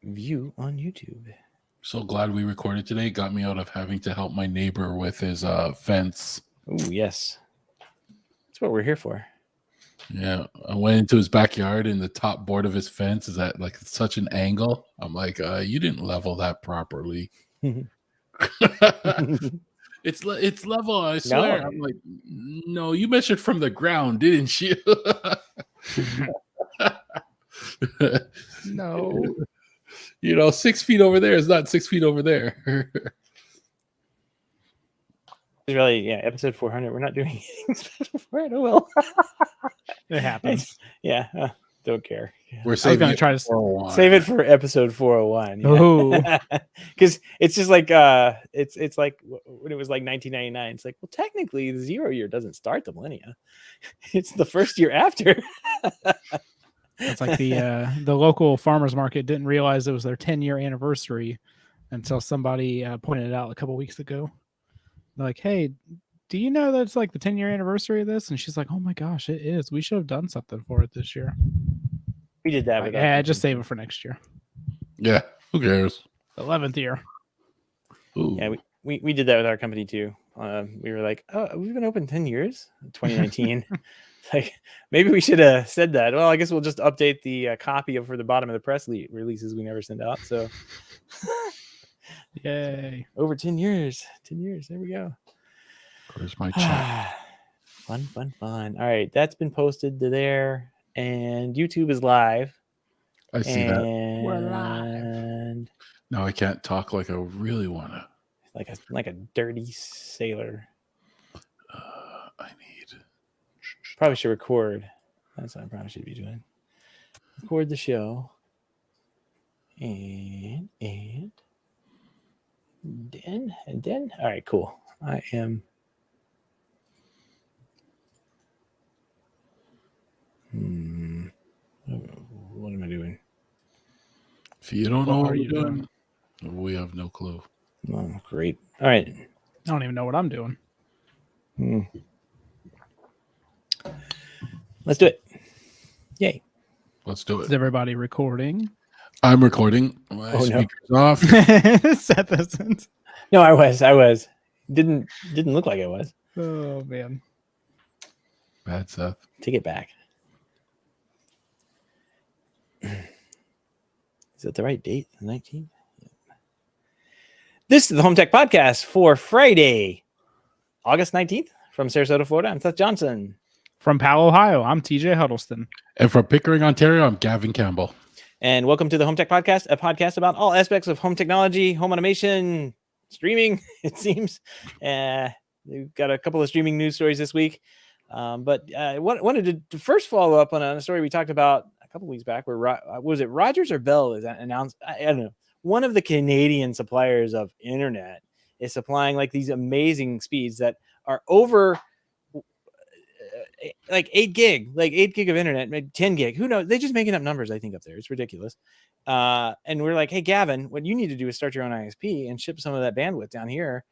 view on YouTube. So glad we recorded today. Got me out of having to help my neighbor with his fence. Oh, yes. That's what we're here for. Yeah, I went into his backyard and the top board of his fence is at like such an angle. I'm like, you didn't level that properly. It's level, I swear. No. I'm like, no, you measured from the ground, didn't you? No. 6 feet over there is not 6 feet over there. It's really, yeah, episode 400. We're not doing anything special for it. Oh, well. It happens. Yeah, don't care. We're saving gonna it try to for save it for episode 401. Yeah. Because it's just like it's like when it was like 1999. It's like, well, technically the 0 year doesn't start the millennia. It's the first year after. It's like the local farmers market didn't realize it was their 10-year anniversary until somebody pointed it out a couple weeks ago. They're like, hey, do you know that it's like the 10-year anniversary of this? And she's like, oh my gosh, it is. We should have done something for it this year. We did that. Like, yeah, just save it for next year. Yeah, who cares? 11th year. Ooh. Yeah, we did that with our company too. We were like, oh, we've been open 10 years, 2019. Like, maybe we should have said that. Well, I guess we'll just update the copy for the bottom of the press releases we never send out. So, yay! Over 10 years. 10 years. There we go. Where's my chat? Fun. All right, that's been posted to there, and YouTube is live. I see that. We're live. Now I can't talk like I really want to. Like a dirty sailor. I need. Probably should record. That's what I probably should be doing. Record the show. And then. All right, cool. I am. What am I doing? If you don't know what you're doing, we have no clue. Oh, great. All right. I don't even know what I'm doing. Let's do it. Yay. Let's do it. Is everybody recording? I'm recording. My speaker's off. Seth isn't. No, I was. Didn't look like I was. Oh, man. Bad Seth. Take it back. Is that the right date? The 19th? Yep. This is the HomeTech Podcast for Friday, August 19th. From Sarasota, Florida, I'm Seth Johnson. From Powell, Ohio, I'm TJ Huddleston. And from Pickering, Ontario, I'm Gavin Campbell. And welcome to the HomeTech Podcast, a podcast about all aspects of home technology, home automation, streaming, it seems. We've got a couple of streaming news stories this week. But I wanted to first follow up on a story we talked about a couple weeks back where, was it Rogers or Bell is announced? I don't know. One of the Canadian suppliers of internet is supplying like these amazing speeds that are over like 8 gig of internet, maybe 10 gig. Who knows? They're just making up numbers, I think, up there. It's ridiculous. And we're like, hey, Gavin, what you need to do is start your own ISP and ship some of that bandwidth down here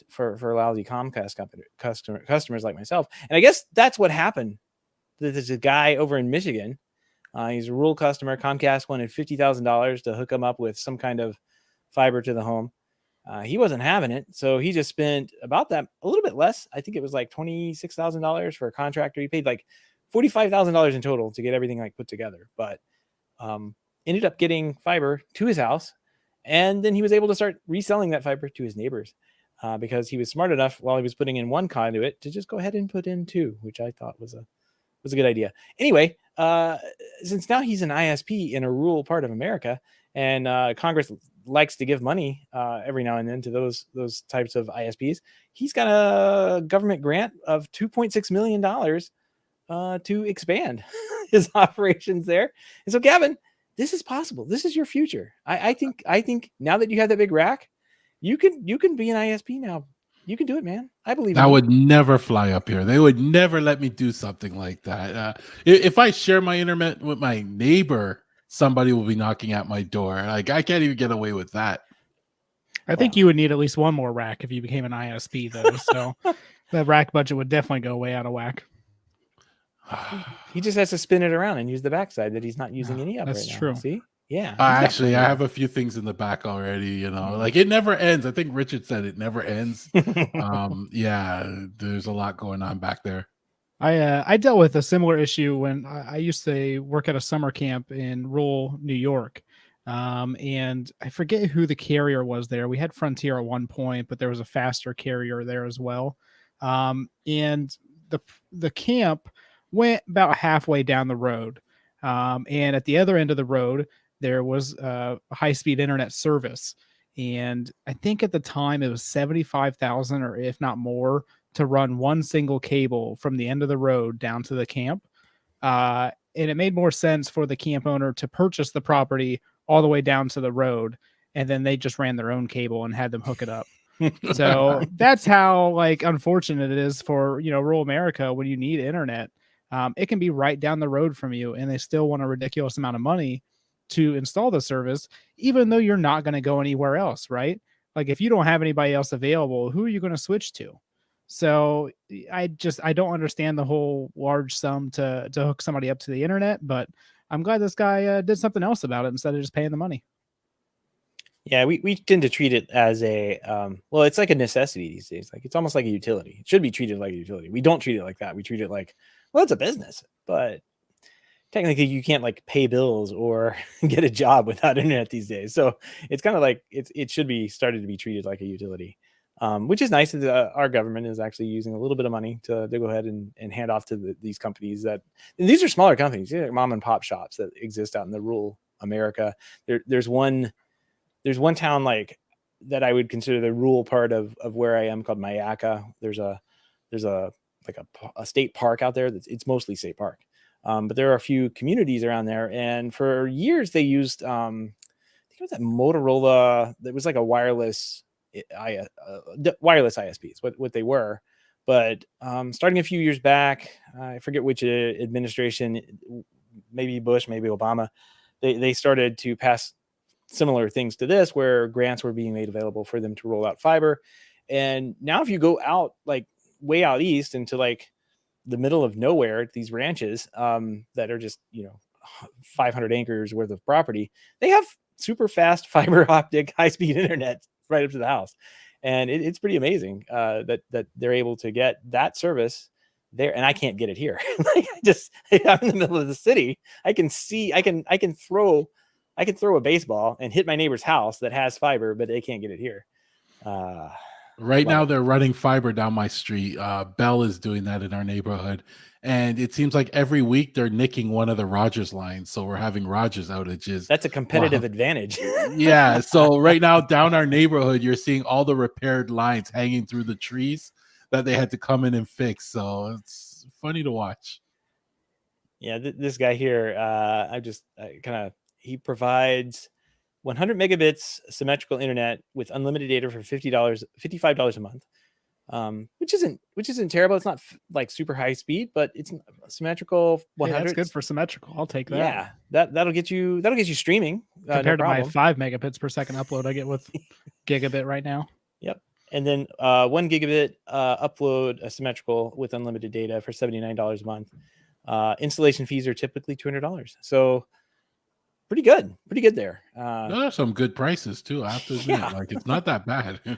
for lousy Comcast customers like myself. And I guess that's what happened. There's a guy over in Michigan. He's a rural customer. Comcast wanted $50,000 to hook him up with some kind of fiber to the home. He wasn't having it, so he just spent about that, a little bit less. I think it was like $26,000 for a contractor. He paid like $45,000 in total to get everything like put together, but ended up getting fiber to his house, and then he was able to start reselling that fiber to his neighbors because he was smart enough while he was putting in one conduit to just go ahead and put in 2, which I thought was a good idea. Anyway, since now he's an ISP in a rural part of America, and Congress likes to give money every now and then to those types of ISPs, he's got a government grant of $2.6 million to expand his operations there. And so, Gavin, this is possible. This is your future. I think now that you have that big rack, you can be an ISP now. You can do it, man. I believe that would never fly up here. They would never let me do something like that. If I share my internet with my neighbor, somebody will be knocking at my door. Like, I can't even get away with that. I think you would need at least one more rack if you became an ISP, though. So that rack budget would definitely go way out of whack. He just has to spin it around and use the backside that he's not using any of. That's right true. Now. See, Yeah. he's got Actually, I plenty have a few things in the back already. Like it never ends. I think Richard said it never ends. Yeah, there's a lot going on back there. I dealt with a similar issue when I used to work at a summer camp in rural New York. And I forget who the carrier was there. We had Frontier at one point, but there was a faster carrier there as well. And the camp went about halfway down the road. And at the other end of the road, there was a high-speed internet service. And I think at the time it was 75,000 or if not more to run one single cable from the end of the road down to the camp. And it made more sense for the camp owner to purchase the property all the way down to the road. And then they just ran their own cable and had them hook it up. So that's how like unfortunate it is for, rural America when you need internet. It can be right down the road from you and they still want a ridiculous amount of money to install the service, even though you're not going to go anywhere else, right? Like if you don't have anybody else available, who are you going to switch to? So I don't understand the whole large sum to hook somebody up to the internet, but I'm glad this guy did something else about it instead of just paying the money. Yeah, we tend to treat it as a well, it's like a necessity these days. Like it's almost like a utility. It should be treated like a utility. We don't treat it like that. We treat it like, well, it's a business, but technically you can't like pay bills or get a job without internet these days. So it's kind of like it should be started to be treated like a utility, which is nice that our government is actually using a little bit of money to go ahead and hand off to these companies and these are smaller companies, like mom and pop shops that exist out in the rural America. There's one town like that I would consider the rural part of where I am called Mayaka. There's a like a state park out there it's mostly state park. But there are a few communities around there, and for years they used I think it was that Motorola. That was like a wireless wireless ISP. It's what they were. But starting a few years back, I forget which administration, maybe Bush, maybe Obama, they started to pass similar things to this, where grants were being made available for them to roll out fiber. And now, if you go out like way out east into like the middle of nowhere, these ranches that are just 500 acres worth of property, they have super fast fiber optic high speed internet right up to the house, and it's pretty amazing that they're able to get that service there, and I can't get it here. Like I'm in the middle of the city. I can throw a baseball and hit my neighbor's house that has fiber, but they can't get it here. Right now, they're running fiber down my street. Bell is doing that in our neighborhood. And it seems like every week they're nicking one of the Rogers lines. So we're having Rogers outages. That's a competitive advantage. Yeah. So right now, down our neighborhood, you're seeing all the repaired lines hanging through the trees that they had to come in and fix. So it's funny to watch. Yeah. This guy here, he provides 100 megabits symmetrical internet with unlimited data for $55 a month, which isn't terrible. It's not like super high speed, but it's symmetrical. 100. Hey, that's good for symmetrical. I'll take that. Yeah, that'll get you streaming compared to my 5 megabits per second upload I get with gigabit right now. Yep. And then 1 gigabit upload symmetrical with unlimited data for $79 a month. Installation fees are typically $200. So pretty good there. There are some good prices too, I have to admit. Yeah. Like it's not that bad. Yeah,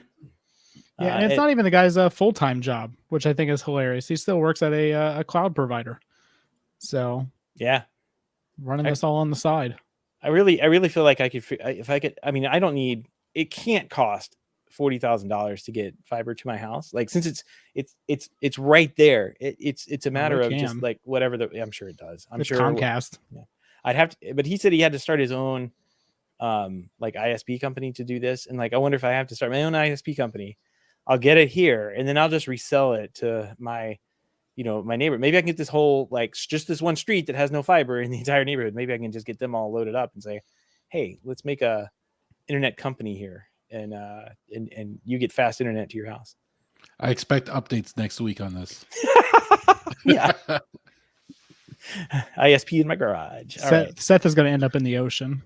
and it's not even the guy's full-time job, which I think is hilarious. He still works at a cloud provider. So yeah, running this all on the side. I really feel like I could, if I could. I mean, I don't need. It can't cost $40,000 to get fiber to my house. Like since it's right there. It's a matter of just like whatever I'm sure it does. I'm sure Comcast. Yeah. I'd have to, but he said he had to start his own like ISP company to do this. And like, I wonder if I have to start my own ISP company, I'll get it here and then I'll just resell it to my, my neighbor. Maybe I can get this whole, like just this one street that has no fiber in the entire neighborhood. Maybe I can just get them all loaded up and say, hey, let's make a internet company here. And you get fast internet to your house. I expect updates next week on this. Yeah. ISP in my garage. Seth is going to end up in the ocean.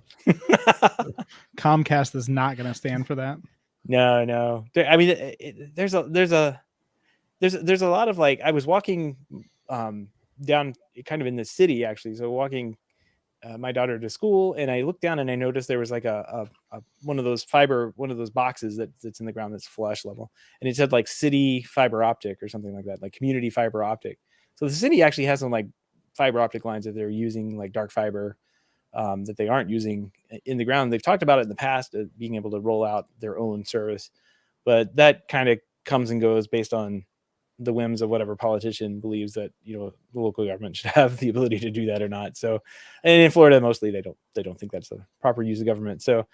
Comcast is not going to stand for that. No. I mean, there's a lot of like, I was walking down kind of in the city actually. So walking my daughter to school, and I looked down and I noticed there was like a one of those boxes that's in the ground that's flush level, and it said like city fiber optic or something like that, like community fiber optic. So the city actually has some like fiber optic lines that they're using, like dark fiber, that they aren't using in the ground. They've talked about it in the past, being able to roll out their own service, but that kind of comes and goes based on the whims of whatever politician believes that, you know, the local government should have the ability to do that or not. So, and in Florida, mostly they don't think that's a proper use of government. So,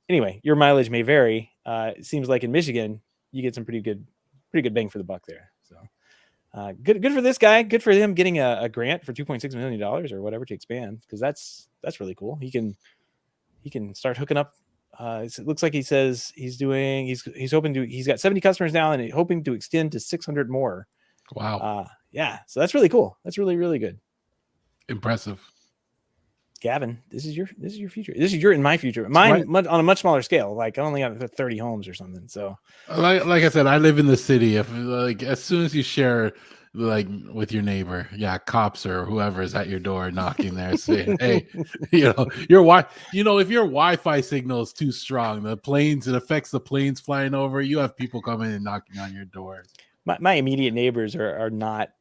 anyway, your mileage may vary. It seems like in Michigan, you get some pretty good bang for the buck there. So, good for this guy. Good for him getting a grant for $2.6 million or whatever to expand, because that's really cool. He can start hooking up. It looks like he says he's hoping to. He's got 70 customers now, and hoping to extend to 600 more. Wow. Yeah. So that's really cool. That's really, really good. Impressive. Gavin, this is your future. This is your and my future. Mine on a much smaller scale. Like I only got 30 homes or something. So, like I said, I live in the city. If like as soon as you share like with your neighbor, yeah, cops or whoever is at your door knocking there, saying, "Hey, you know, if your Wi-Fi signal is too strong, it affects the planes flying over. You have people coming and knocking on your doors." My immediate neighbors are not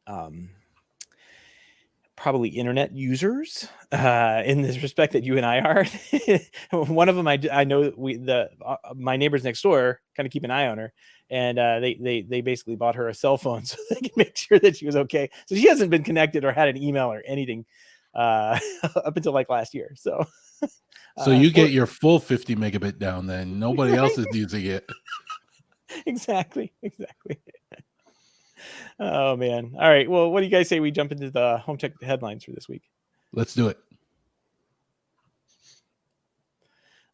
probably internet users in this respect that you and I are. One of them, I know my neighbors next door kind of keep an eye on her, and they basically bought her a cell phone so they can make sure that she was okay. So she hasn't been connected or had an email or anything up until like last year. So you get your full 50 megabit down, then nobody right? else is using it. Exactly. Oh man. All right. Well, what do you guys say we jump into the home tech headlines for this week? Let's do it.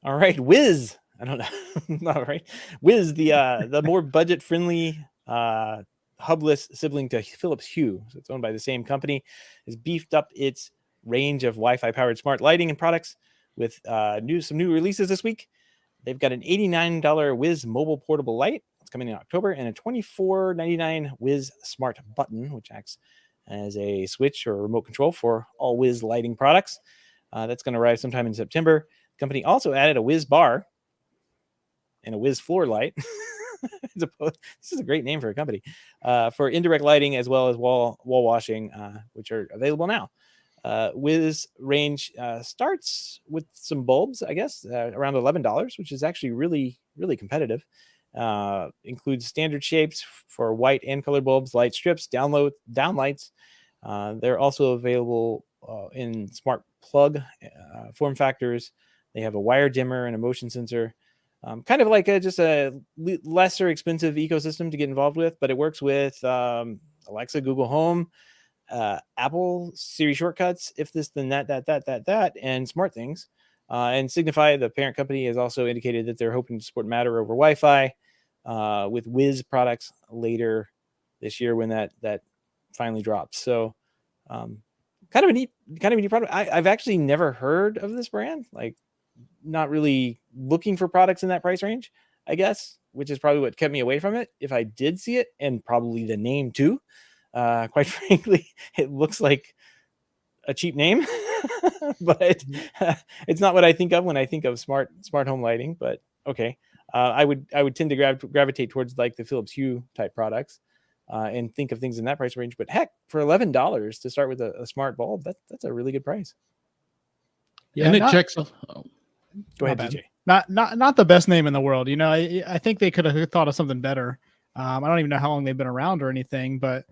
All right. Whiz. I don't know. All right. Whiz, the more budget friendly hubless sibling to Philips Hue. So it's owned by the same company, has beefed up its range of Wi-Fi powered smart lighting and products with some new releases this week. They've got an $89 Whiz mobile portable light. It's coming in October, and a $24.99 Whiz smart button, which acts as a switch or remote control for all Whiz lighting products. That's going to arrive sometime in September. The company also added a Whiz bar and a Whiz floor light. This is a great name for a company, for indirect lighting as well as wall washing, which are available now. Whiz range starts with some bulbs, I guess, around $11, which is actually really, really competitive. Includes standard shapes for white and colored bulbs, light strips, down lights. They're also available in smart plug form factors. They have a wire dimmer and a motion sensor. Kind of like just a lesser expensive ecosystem to get involved with, but it works with Alexa, Google Home, Apple Siri shortcuts, if this then that, and smart things. And Signify, the parent company, has also indicated that they're hoping to support Matter over Wi-Fi with Whiz products later this year when that finally drops. So kind of a neat product. I've actually never heard of this brand, like not really looking for products in that price range, I guess, which is probably what kept me away from it. If I did see it, and probably the name too, quite frankly, it looks like a cheap name, but it's not what I think of when I think of smart home lighting. But okay, I would tend to gravitate towards like the Philips Hue type products, and think of things in that price range. But heck, for $11 to start with a smart bulb, that's a really good price. Yeah, and it checks. Go ahead, DJ. Not the best name in the world. You know, I think they could have thought of something better. I don't even know how long they've been around or anything, but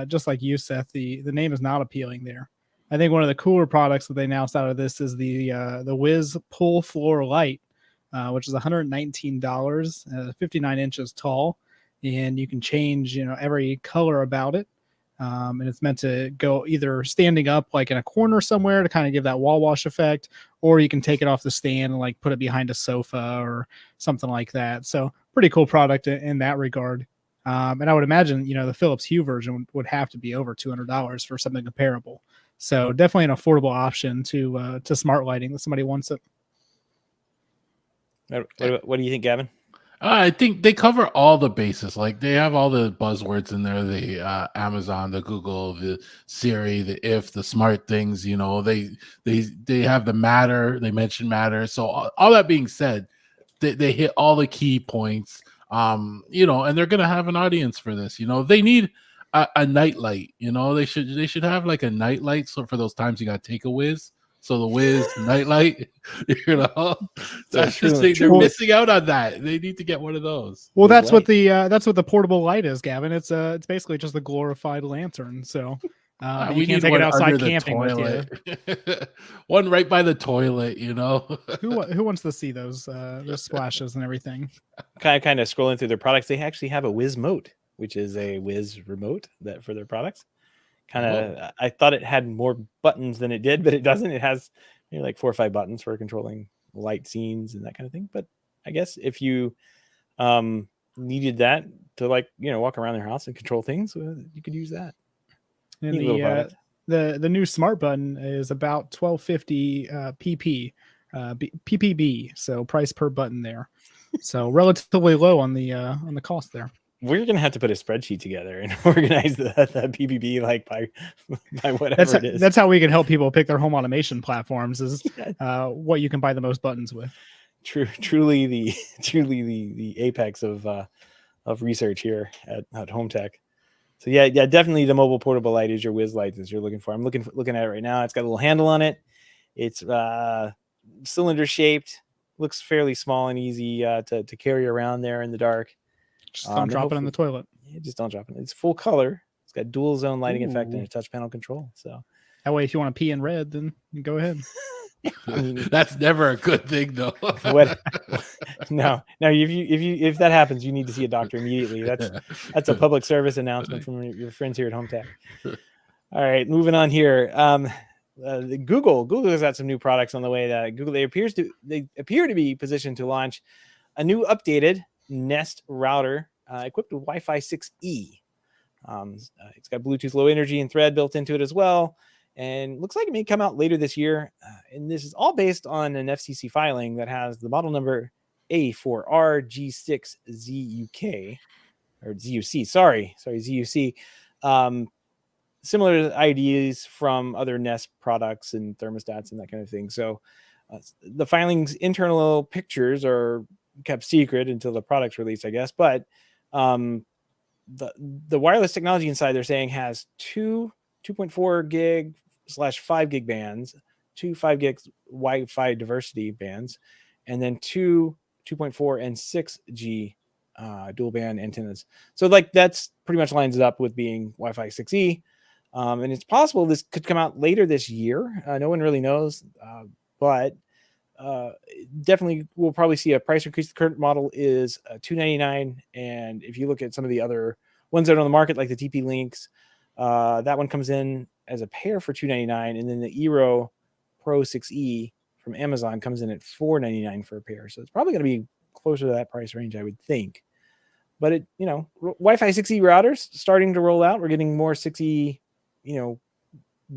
just like you, Seth, the name is not appealing there. I think one of the cooler products that they announced out of this is the Whiz Pull Floor Light, which is $119, 59 inches tall, and you can change every color about it. And it's meant to go either standing up like in a corner somewhere to kind of give that wall wash effect, or you can take it off the stand and like put it behind a sofa or something like that. So pretty cool product in that regard. And I would imagine, the Philips Hue version would have to be over $200 for something comparable. So definitely an affordable option to smart lighting that somebody wants it. What do you think, Gavin? I think they cover all the bases. Like they have all the buzzwords in there: the Amazon, the Google, the Siri, the smart things. They have the Matter. They mention Matter. So all that being said, they hit all the key points. And they're gonna have an audience for this. They need a nightlight. They should have like a nightlight. So for those times you got to take a whiz. So the whiz nightlight, So they're missing out on that. They need to get one of those. Well, that's what the portable light is, Gavin. It's basically just a glorified lantern. So we you can't need take one it outside under the camping with you. toilet. One right by the toilet. Who wants to see those splashes and everything? Kind of scrolling through their products, they actually have a Wiz Mote, which is a Wiz remote that for their products. I thought it had more buttons than it did, but it doesn't. It has like 4 or 5 buttons for controlling light scenes and that kind of thing. But I guess if you needed that to walk around their house and control things, you could use that. And the new smart button is about $12.50 ppb, so price per button there. So relatively low on the cost there. We're gonna have to put a spreadsheet together and organize the PPB by whatever it is. That's how we can help people pick their home automation platforms. Is what you can buy the most buttons with. Truly the apex of research here at HomeTech. So yeah, definitely the mobile portable light is your whiz light that you're looking for. I'm looking at it right now. It's got a little handle on it. It's cylinder shaped. Looks fairly small and easy to carry around there in the dark. Just don't drop it in the toilet. Yeah, just don't drop it. It's full color. It's got dual zone lighting effect and a touch panel control. So that way, if you want to pee in red, then you go ahead. That's never a good thing, though. No. If that happens, you need to see a doctor immediately. That's a public service announcement from your friends here at HomeTech. All right, moving on here. Google has got some new products on the way. That Google they appear to be positioned to launch a new updated Nest router equipped with Wi-Fi 6E. It's got Bluetooth Low Energy and Thread built into it as well, and looks like it may come out later this year. And this is all based on an FCC filing that has the model number A4RG6ZUK or ZUC. Sorry, ZUC. Similar ideas from other Nest products and thermostats and that kind of thing. So the filing's internal pictures are kept secret until the product's released, I guess. But the wireless technology inside, they're saying, has two 2.4 gig / 5 gig bands, 2 5 gig Wi-Fi diversity bands, and then 2 2.4 and 6G dual band antennas. So that's pretty much lines it up with being Wi-Fi 6E. And it's possible this could come out later this year. No one really knows, but definitely we'll probably see a price increase. The current model is $299, and if you look at some of the other ones that are on the market, like the TP Links, that one comes in as a pair for $299, and then the Eero Pro 6E from Amazon comes in at $499 for a pair. So it's probably going to be closer to that price range, I would think. But Wi-Fi 6E routers starting to roll out. We're getting more 6E,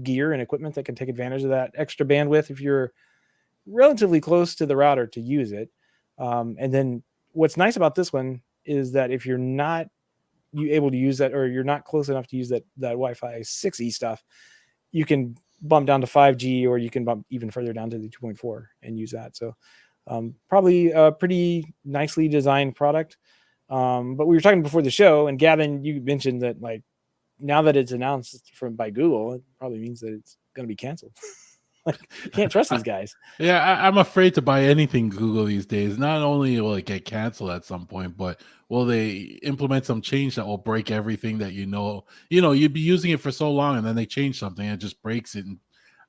gear and equipment that can take advantage of that extra bandwidth if you're relatively close to the router to use it. And then what's nice about this one is that if you're not able to use that, or you're not close enough to use that Wi-Fi 6E stuff, you can bump down to 5G, or you can bump even further down to the 2.4 and use that. So probably a pretty nicely designed product. But we were talking before the show, and Gavin, you mentioned that now that it's announced by Google, it probably means that it's going to be canceled. You can't trust these guys. Yeah, I'm afraid to buy anything Google these days. Not only will it get canceled at some point, but will they implement some change that will break everything that you'd be using it for so long, and then they change something and it just breaks it. And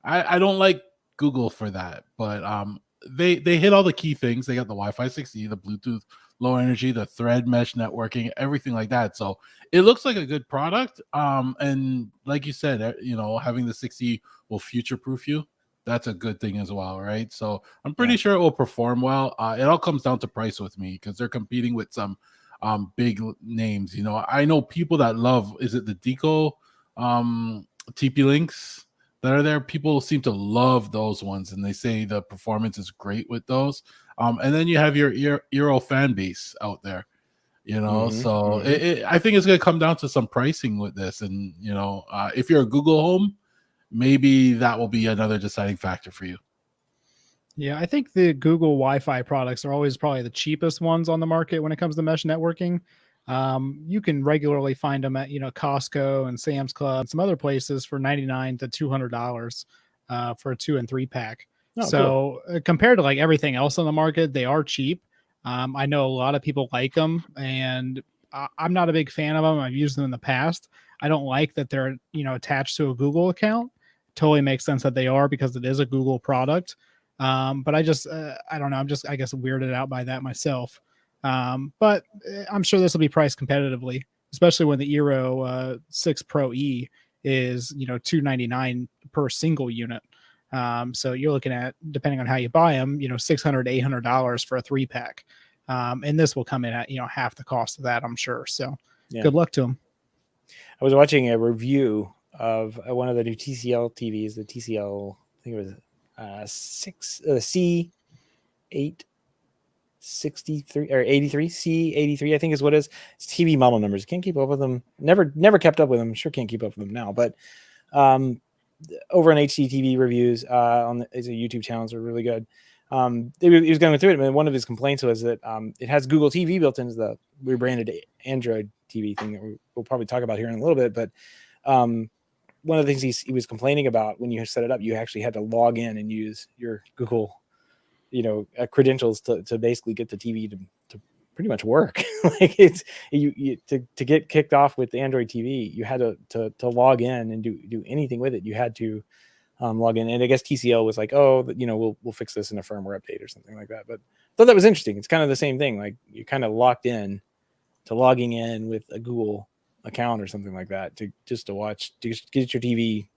I don't like Google for that, but they hit all the key things. They got the Wi-Fi 6E, the Bluetooth Low Energy, the Thread mesh networking, everything like that. So it looks like a good product. And like you said, having the 6E will future-proof you. That's a good thing as well, right? So I'm pretty sure it will perform well. It all comes down to price with me, because they're competing with some big names. I know people that love, is it the Deco TP Links? that are there. People seem to love those ones, and they say the performance is great with those. And then you have your Euro fan base out there, So I think it's going to come down to some pricing with this, and if you're a Google Home, maybe that will be another deciding factor for you. Yeah, I think the Google Wi-Fi products are always probably the cheapest ones on the market when it comes to mesh networking. You can regularly find them at Costco and Sam's Club and some other places for $99 to $200 for a 2 and 3 pack. Oh, so cool. Compared to like everything else on the market, they are cheap. I know a lot of people like them, and I'm not a big fan of them. I've used them in the past. I don't like that they're attached to a Google account. Totally makes sense that they are because it is a Google product. But I don't know. I'm just, I guess, weirded out by that myself. But I'm sure this will be priced competitively, especially when the Eero 6 Pro E is, $299 per single unit. So you're looking at, depending on how you buy them, $600 to $800 for a 3-pack. And this will come in at, half the cost of that, I'm sure. So Good luck to them. I was watching a review of one of the new TCL TVs, the TCL, I think it was C863 or 83 C83, I think is what it is. It's TV model numbers. Can't keep up with them. Never kept up with them. Sure can't keep up with them now. But over on HDTV reviews on his YouTube channels are really good. He was going through it, and one of his complaints was that it has Google TV built into the rebranded Android TV thing that we'll probably talk about here in a little bit. But one of the things he was complaining about, when you set it up, you actually had to log in and use your Google, credentials to basically get the TV to pretty much work. Like it's to get kicked off with the Android TV, you had to log in and do anything with it. You had to log in, and I guess TCL was like, oh, we'll fix this in a firmware update or something like that. But I thought that was interesting. It's kind of the same thing. Like you're kind of locked in to logging in with a Google account or something like that to get your TV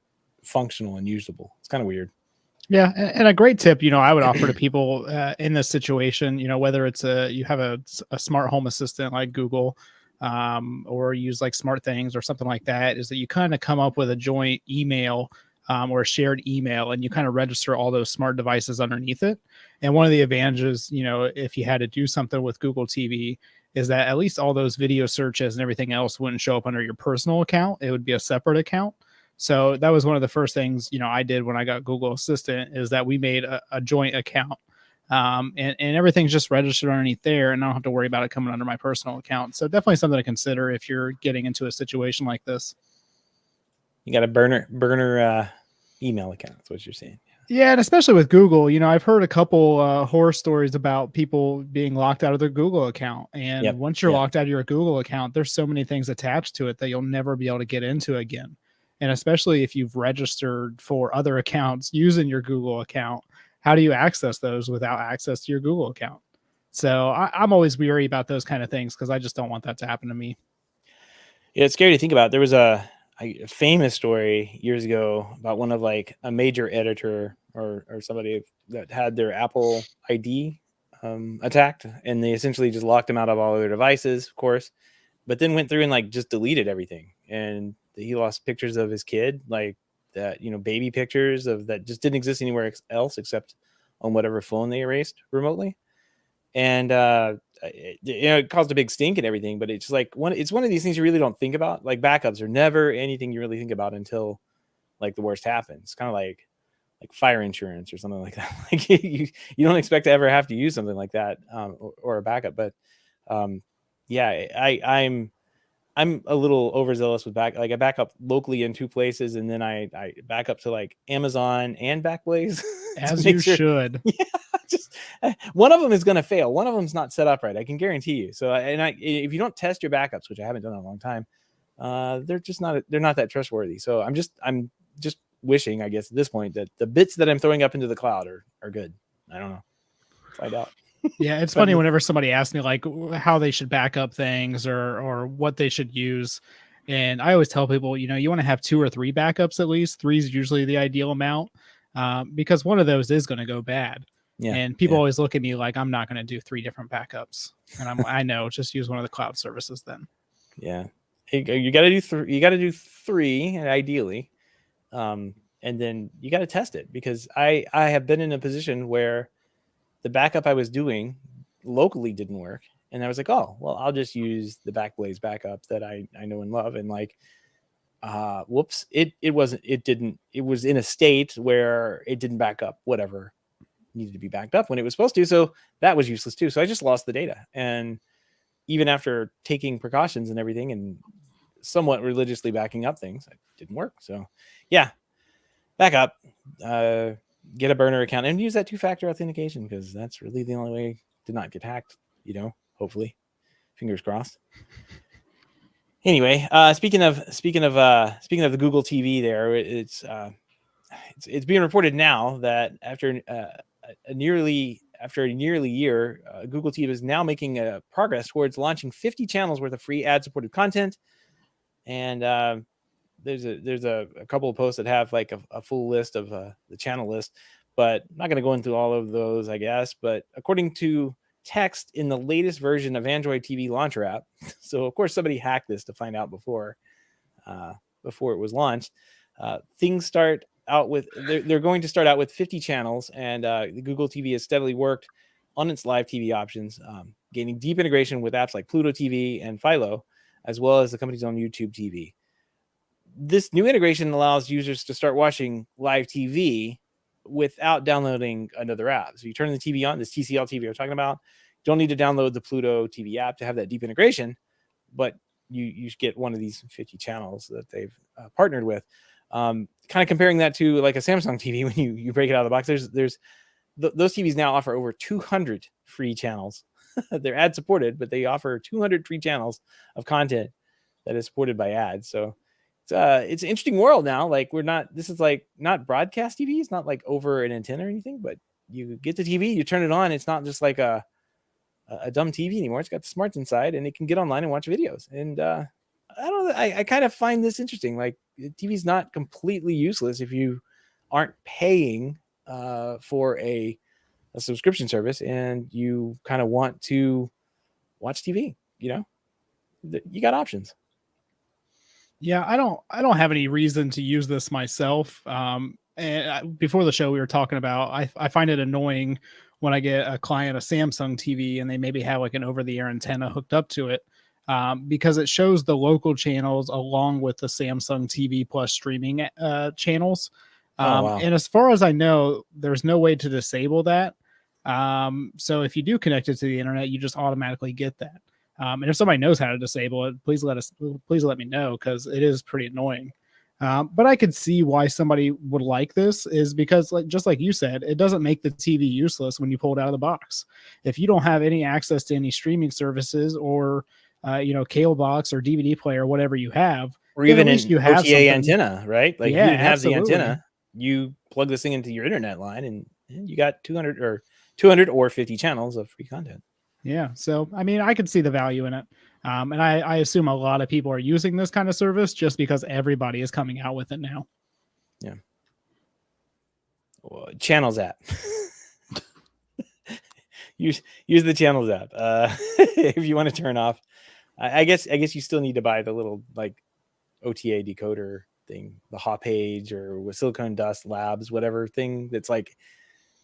functional and usable. It's kind of weird. Yeah, and a great tip, I would offer to people in this situation, whether it's you have a smart home assistant like Google, or use like Smart Things or something like that, is that you kind of come up with a joint email or a shared email, and you kind of register all those smart devices underneath it. And one of the advantages, if you had to do something with Google TV, is that at least all those video searches and everything else wouldn't show up under your personal account. It would be a separate account. So that was one of the first things, I did when I got Google Assistant, is that we made a joint account, and everything's just registered underneath there, and I don't have to worry about it coming under my personal account. So definitely something to consider if you're getting into a situation like this. You got a burner email account. That's what you're saying. Yeah, and especially with Google, I've heard a couple horror stories about people being locked out of their Google account. And once you're locked out of your Google account, there's so many things attached to it that you'll never be able to get into again. And especially if you've registered for other accounts using your Google account, how do you access those without access to your Google account? So I'm always weary about those kind of things because I just don't want that to happen to me. Yeah, it's scary to think about. There was a famous story years ago about one of like a major editor or somebody that had their Apple ID attacked, and they essentially just locked them out of all their devices, of course, but then went through and like just deleted everything. And he lost pictures of his kid, like that, baby pictures of that just didn't exist anywhere else except on whatever phone they erased remotely. And it caused a big stink and everything, but it's like it's one of these things you really don't think about. Like backups are never anything you really think about until like the worst happens. Kind of like fire insurance or something like that. Like you don't expect to ever have to use something like that, or a backup. But I'm a little overzealous with I back up locally in 2 places, and then I back up to like Amazon and Backblaze. As you should. Yeah, just one of them is going to fail. One of them's not set up right. I can guarantee you. So, if you don't test your backups, which I haven't done in a long time, they're not that trustworthy. So I'm just wishing, I guess, at this point that the bits that I'm throwing up into the cloud are good. I don't know. Find out. Yeah, it's funny whenever somebody asks me like how they should back up things or what they should use. And I always tell people, you want to have 2 or 3 backups at least. 3 is usually the ideal amount, because one of those is going to go bad. Yeah, and people always look at me like I'm not going to do 3 different backups. And I know, just use one of the cloud services then. Yeah, you got to do 3. You got to do 3 ideally. And and then you got to test it, because I have been in a position where the backup I was doing locally didn't work, and I was like, oh well, I'll just use the Backblaze backup that I know and love, and like, whoops, it was in a state where it didn't back up whatever needed to be backed up when it was supposed to, so that was useless too. So I just lost the data, and even after taking precautions and everything and somewhat religiously backing up things, it didn't work. So yeah, back up, get a burner account and use that 2-factor authentication, because that's really the only way to not get hacked, hopefully, fingers crossed. Anyway, speaking of the Google TV there, it's being reported now that after a nearly year, Google TV is now making progress towards launching 50 channels worth of free ad-supported content. And there's a couple of posts that have like a full list of the channel list, but I'm not going to go into all of those, I guess. But according to text in the latest version of Android TV Launcher app, so of course somebody hacked this to find out before it was launched. Things start out with they're going to start out with 50 channels, and the Google TV has steadily worked on its live TV options, gaining deep integration with apps like Pluto TV and Philo, as well as the company's own YouTube TV. This new integration allows users to start watching live TV without downloading another app. So you turn the TV on, this TCL TV we're talking about. You don't need to download the Pluto TV app to have that deep integration, but you get one of these 50 channels that they've partnered with. Kind of comparing that to like a Samsung TV, when you break it out of the box, there's those TVs now offer over 200 free channels. They're ad supported, but they offer 200 free channels of content that is supported by ads. So it's an interesting world now. Like, this is like not broadcast TV. It's not like over an antenna or anything, but you get the TV, you turn it on. It's not just like a dumb TV anymore. It's got the smarts inside, and it can get online and watch videos. And I don't know. I kind of find this interesting. Like, TV's not completely useless if you aren't paying for a subscription service and you kind of want to watch TV. You got options. Yeah, I don't have any reason to use this myself. And before the show, we were talking about I find it annoying when I get a client a Samsung TV and they maybe have like an over-the-air antenna hooked up to it, because it shows the local channels along with the Samsung TV Plus streaming channels. Wow. And as far as I know, there's no way to disable that. So if you do connect it to the internet, you just automatically get that. And if somebody knows how to disable it, please let me know, because it is pretty annoying. But I could see why somebody would like this, is because, just like you said, it doesn't make the TV useless when you pull it out of the box. If you don't have any access to any streaming services or cable box or DVD player, whatever you have, or even an you have OTA antenna, right? Like, yeah, if you didn't have absolutely. the antenna, you plug this thing into your internet line, and you got 200 or 50 channels of free content. Yeah. So, I mean, I could see the value in it. And I assume a lot of people are using this kind of service just because everybody is coming out with it now. Yeah. Well, Channels app. use the Channels app. If you want to turn off, I guess you still need to buy the little like OTA decoder thing, the Hop Page or with Silicon Dust Labs, whatever thing that's like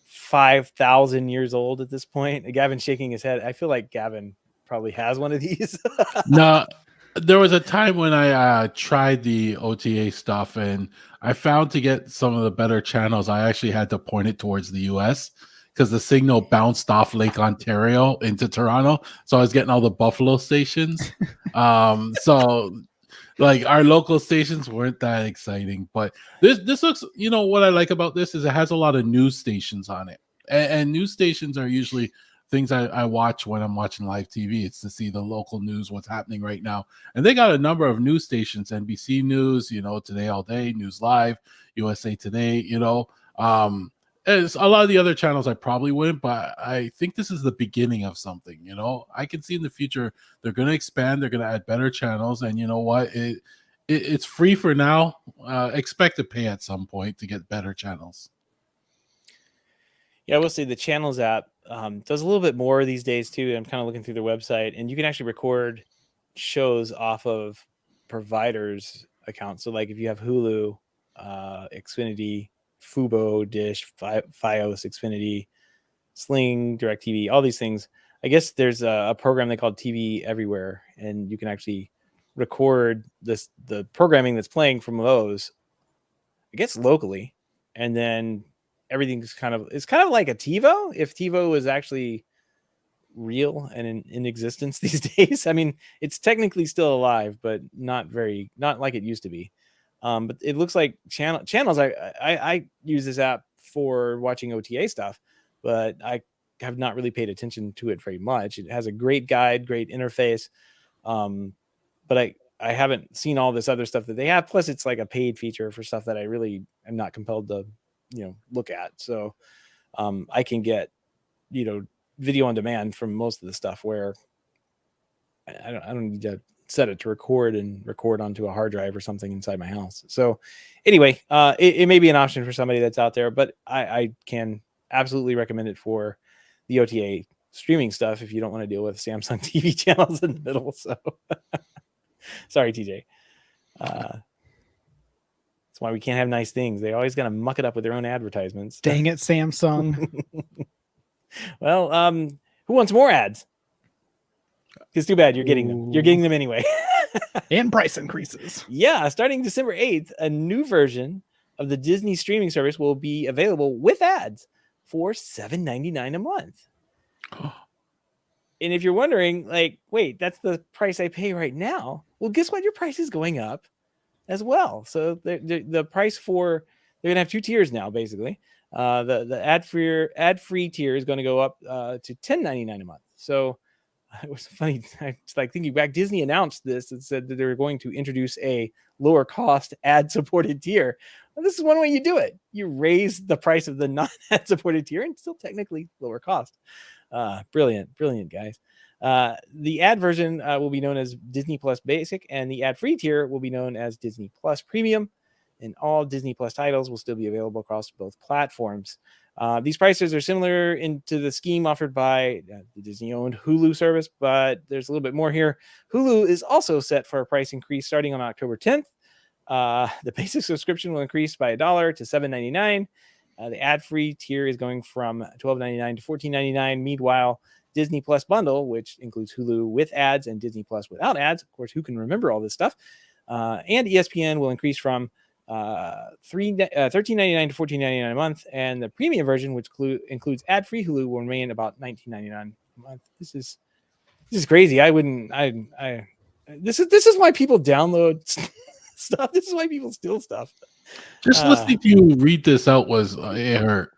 5,000 years old at this point. Gavin's shaking his head. I feel like Gavin probably has one of these. No, there was a time when I tried the OTA stuff, and I found to get some of the better channels, I actually had to point it towards the US, because the signal bounced off Lake Ontario into Toronto. So I was getting all the Buffalo stations. So like, our local stations weren't that exciting, but this looks, what I like about this is it has a lot of news stations on it, and news stations are usually things I watch when I'm watching live TV. It's to see the local news, what's happening right now, and they got a number of news stations: NBC News, Today All Day, News Live, USA Today. As a lot of the other channels I probably wouldn't, but I think this is the beginning of something. I can see in the future they're going to expand, they're going to add better channels, and you know what? It's free for now. Expect to pay at some point to get better channels. Yeah, I will say the Channels app does a little bit more these days too. I'm kind of looking through their website, and you can actually record shows off of providers' accounts. So like if you have Hulu, Xfinity, Fubo, Dish, Fios, Xfinity, Sling, DirecTV, all these things. I guess there's a program they call TV Everywhere, and you can actually record the programming that's playing from those, I guess, locally, and then everything's it's kind of like a TiVo, if TiVo was actually real and in existence these days. I mean, it's technically still alive, but not like it used to be. But it looks like channels. I use this app for watching OTA stuff, but I have not really paid attention to it very much. It has a great guide, great interface. But I haven't seen all this other stuff that they have. Plus it's like a paid feature for stuff that I really am not compelled to, look at. So, I can get, video on demand from most of the stuff where I don't need to set it to record onto a hard drive or something inside my house. So anyway, it may be an option for somebody that's out there, but I can absolutely recommend it for the OTA streaming stuff if you don't want to deal with Samsung TV channels in the middle. So sorry, TJ. That's why we can't have nice things. They always got to muck it up with their own advertisements. Dang it, Samsung. Well, who wants more ads? It's too bad you're getting them. You're getting them anyway. And price increases. Yeah, starting December 8th, a new version of the Disney streaming service will be available with ads for $7.99 a month. And if you're wondering, like, wait, that's the price I pay right now. Well, guess what? Your price is going up as well. So the price they're going to have two tiers now, basically. The ad-free tier is going to go up to $10.99 a month. So it was funny. I was like thinking back, Disney announced this and said that they were going to introduce a lower cost ad-supported tier. Well, this is one way you do it. You raise the price of the non-ad supported tier and still technically lower cost. Brilliant, guys. The ad version will be known as Disney Plus Basic, and the ad-free tier will be known as Disney Plus Premium. And all Disney Plus titles will still be available across both platforms. These prices are similar to the scheme offered by the Disney-owned Hulu service, but there's a little bit more here. Hulu is also set for a price increase starting on October 10th. The basic subscription will increase by $1 to $7.99. The ad-free tier is going from $12.99 to $14.99. Meanwhile, Disney Plus bundle, which includes Hulu with ads and Disney Plus without ads, of course, who can remember all this stuff, and ESPN will increase from $13.99 to $14.99 a month, and the premium version, which includes ad-free Hulu, will remain about $19.99 a month. This is crazy. This is why people download stuff. This is why people steal stuff. Just listening to you read this out it hurt.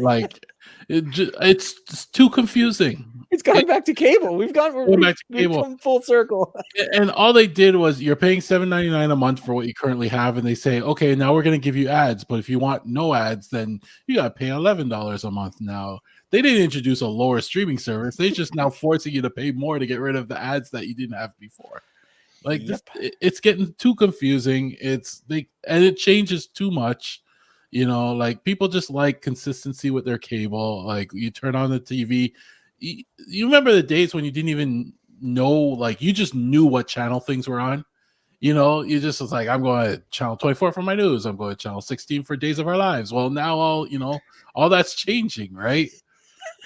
Like it's just too confusing. It's going back to cable. We've come full circle. And all they did was you're paying $7.99 a month for what you currently have, and they say, okay, now we're going to give you ads, but if you want no ads, then you got to pay $11 a month now. They didn't introduce a lower streaming service. They're just now forcing you to pay more to get rid of the ads that you didn't have before. Like it's getting too confusing. And it changes too much. Like people just like consistency with their cable. Like you turn on the TV. You remember the days when you didn't even know, like you just knew what channel things were on. You just was like, I'm going to channel 24 for my news. I'm going to channel 16 for Days of Our Lives. Well, now all that's changing, right?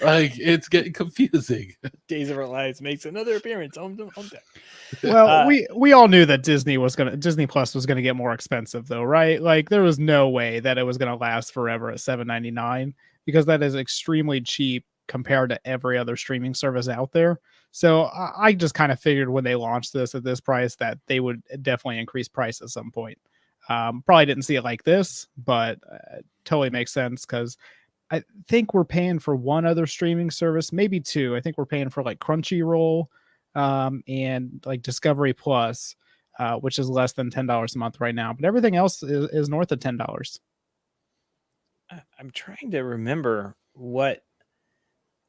Like it's getting confusing. Days of Our Lives makes another appearance on HomeTech. Well, we all knew that Disney Plus was gonna get more expensive, though, right? Like there was no way that it was gonna last forever at $7.99 because that is extremely cheap compared to every other streaming service out there. So I just kind of figured when they launched this at this price that they would definitely increase price at some point. Probably didn't see it like this, but totally makes sense because I think we're paying for one other streaming service, maybe two. I think we're paying for like Crunchyroll and like Discovery Plus, which is less than $10 a month right now. But everything else is north of $10. I'm trying to remember what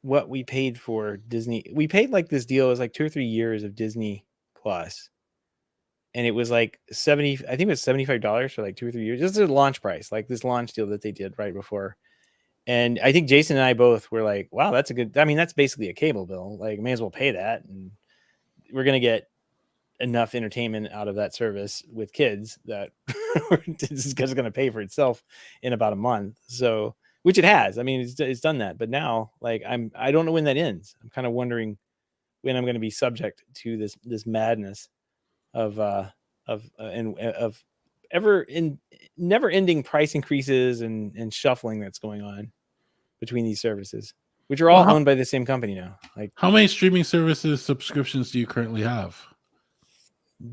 we paid for Disney. We paid like this deal. It was like 2 or 3 years of Disney Plus. And it was like I think it was $75 for like 2 or 3 years. This is a launch price, like this launch deal that they did right before. And I think Jason and I both were like, wow, that's basically a cable bill. Like, may as well pay that. And we're going to get enough entertainment out of that service with kids that this is going to pay for itself in about a month. So, which it has. I mean, it's done that. But now, like, I don't know when that ends. I'm kind of wondering when I'm going to be subject to this madness of never ending price increases and shuffling that's going on between these services, which are all owned by the same company now. Like, how many streaming services subscriptions do you currently have?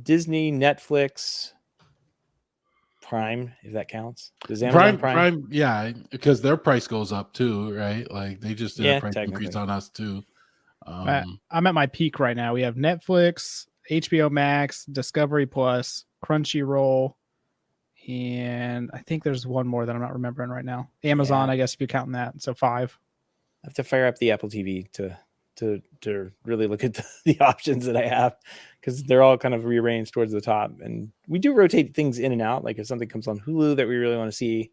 Disney, Netflix, Prime, if that counts. Does Amazon Prime, yeah, because their price goes up too, right? Like they just did a price increase on us too. I'm at my peak right now. We have Netflix, HBO Max, Discovery Plus, Crunchyroll, and I think there's one more that I'm not remembering right now. Amazon, I guess if you're counting that. So 5. I have to fire up the Apple TV to really look at the options that I have, because they're all kind of rearranged towards the top, and we do rotate things in and out. Like if something comes on Hulu that we really want to see,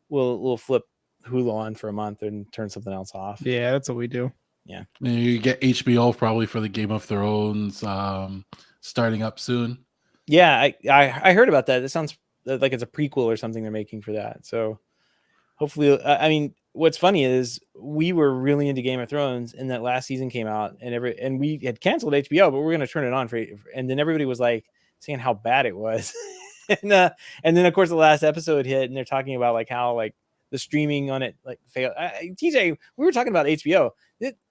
we'll flip Hulu on for a month and turn something else off. Yeah, that's what we do. Yeah, you get HBO probably for the Game of Thrones starting up soon. Yeah, I heard about that. It sounds like it's a prequel or something they're making for that. So hopefully, I mean, what's funny is we were really into Game of Thrones, and that last season came out, and we had canceled HBO, but we're going to turn it on and then everybody was like saying how bad it was, and then of course the last episode hit, and they're talking about like how like the streaming on it like failed. TJ, we were talking about HBO.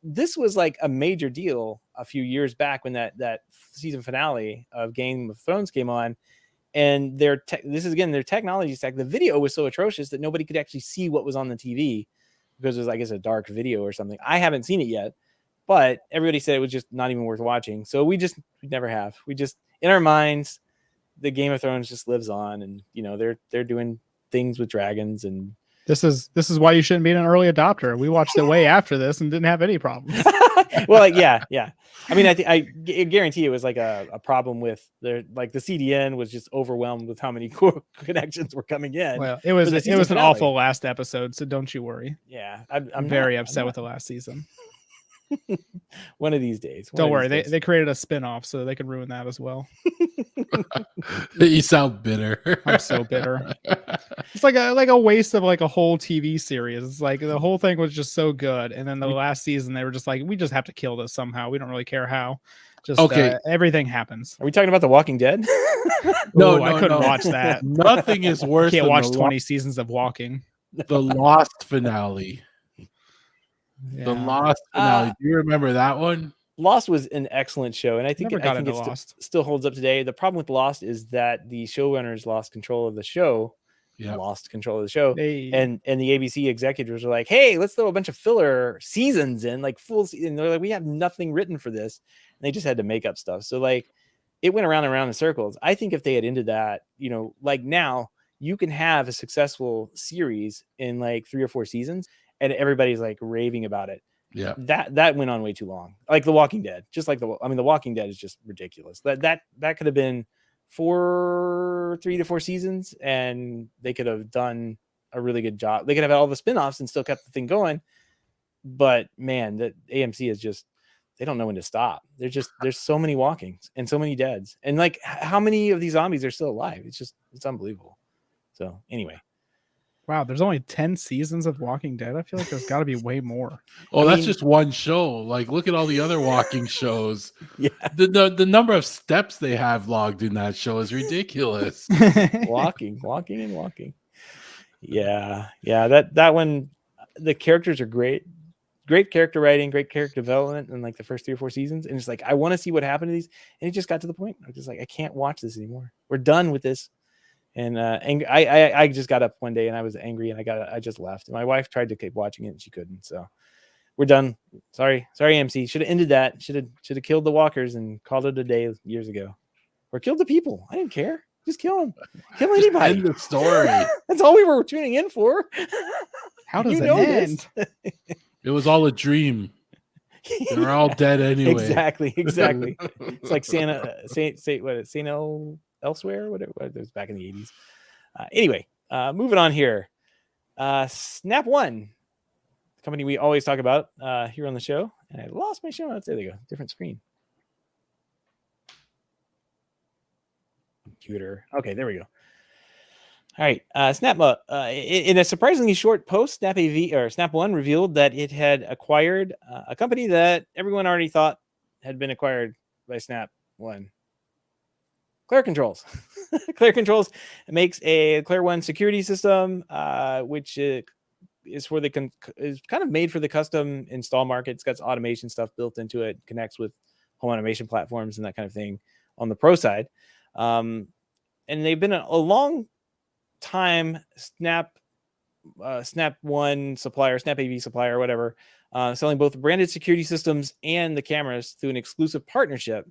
This was like a major deal a few years back when that season finale of Game of Thrones came on. And this is again their technology stack. The video was so atrocious that nobody could actually see what was on the TV because it was, I guess, a dark video or something. I haven't seen it yet, but everybody said it was just not even worth watching. So we never have. We just, in our minds, the Game of Thrones just lives on, and you know they're doing things with dragons, and this is why you shouldn't be an early adopter. We watched it way after this and didn't have any problems. Well, like, yeah. I mean, I guarantee it was like a problem with the CDN was just overwhelmed with how many connections were coming in. Well, it was an awful last episode, so don't you worry. Yeah, I'm very upset with the last season. One of these days. Don't worry, they created a spin-off so they can ruin that as well. You sound bitter. I'm so bitter. It's like a waste of like a whole TV series. It's like the whole thing was just so good, and then the last season they were just like, we just have to kill this somehow. We don't really care how. Just okay. Everything happens. Are we talking about The Walking Dead? No, I couldn't watch that. Nothing is worse. Can't watch 20 seasons of Walking. The Lost finale. Yeah. The Lost finale. Do you remember that one? Lost was an excellent show, and I think it still holds up today. The problem with Lost is that the showrunners lost control of the show. Yeah. Lost control of the show. And the ABC executives were like, hey, let's throw a bunch of filler seasons in, like full season. They're like, we have nothing written for this. And they just had to make up stuff. So like it went around and around in circles. I think if they had ended that, like now you can have a successful series in like 3 or 4 seasons and everybody's like raving about it. Yeah. That went on way too long. Like The Walking Dead, The Walking Dead is just ridiculous. That could have been 3 to 4 seasons, and they could have done a really good job. They could have had all the spinoffs and still kept the thing going. But man, that AMC is just, they don't know when to stop. There's so many walkings and so many deads, and like how many of these zombies are still alive? It's unbelievable. So anyway. Wow, there's only 10 seasons of Walking Dead. I feel like there's got to be way more. Oh, that's just one show. Like, look at all the other walking shows. Yeah, the number of steps they have logged in that show is ridiculous. walking. Yeah. That one. The characters are great character writing, great character development in like the first 3 or 4 seasons, and it's like I want to see what happened to these, and it just got to the point. I'm just like, I can't watch this anymore. We're done with this. And I just got up one day and I was angry and I just left. And my wife tried to keep watching it and she couldn't. So we're done. Sorry, AMC. Should have ended that. Should have killed the walkers and called it a day years ago, or killed the people. I didn't care. Just kill them. Kill anybody. End the story. That's all we were tuning in for. How does it end? It was all a dream. They're all dead anyway. Exactly. It's like Saint Elsewhere, whatever it was back in the 80s. Anyway, moving on here. Snap One, the company we always talk about here on the show. And I lost my show notes. There they go. Different screen. computer. Okay, there we go. All right, in a surprisingly short post, Snap One revealed that it had acquired a company that everyone already thought had been acquired by Snap One. Claire Controls. Claire Controls makes a Claire One security system, which is is kind of made for the custom install market. It's got automation stuff built into it, connects with home automation platforms and that kind of thing on the pro side. And they've been a long time Snap One supplier, Snap AV supplier, whatever, selling both branded security systems and the cameras through an exclusive partnership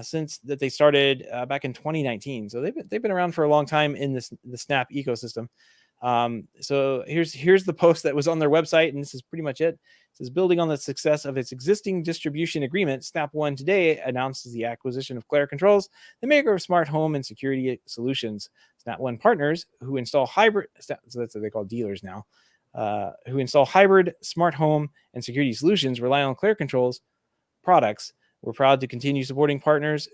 since that they started back in 2019. So they've been around for a long time in the Snap ecosystem. So here's the post that was on their website, and this is pretty much it. It says, building on the success of its existing distribution agreement, Snap One today announces the acquisition of Claire Controls, the maker of smart home and security solutions. Snap One partners who install hybrid, so that's what they call dealers now, who install hybrid smart home and security solutions rely on Claire Controls products. We're proud to continue supporting partners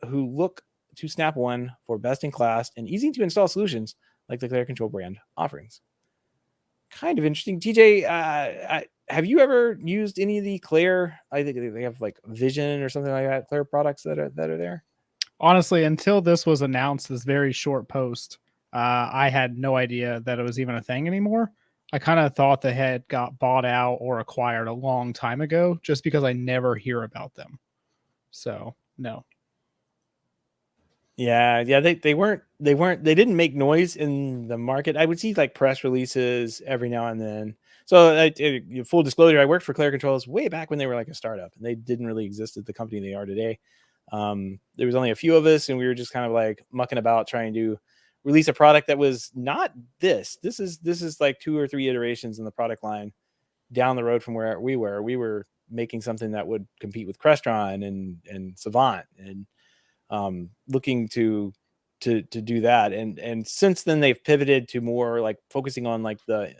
who look to Snap One for best-in-class and easy-to-install solutions like the Claire Control brand offerings. Kind of interesting. TJ, have you ever used any of the Claire? I think they have like Vision or something like that, Claire products that are there. Honestly, until this was announced, this very short post, I had no idea that it was even a thing anymore. I kind of thought they had got bought out or acquired a long time ago, just because I never hear about them. So no. Yeah, they didn't make noise in the market. I would see like press releases every now and then. So full disclosure, I worked for Claire Controls way back when they were like a startup, and they didn't really exist as the company they are today. There was only a few of us, and we were just kind of like mucking about trying to release a product that was not this. This is like 2 or 3 iterations in the product line down the road from where we were. We were making something that would compete with Crestron and Savant, and looking to do that. And since then they've pivoted to more like focusing on like the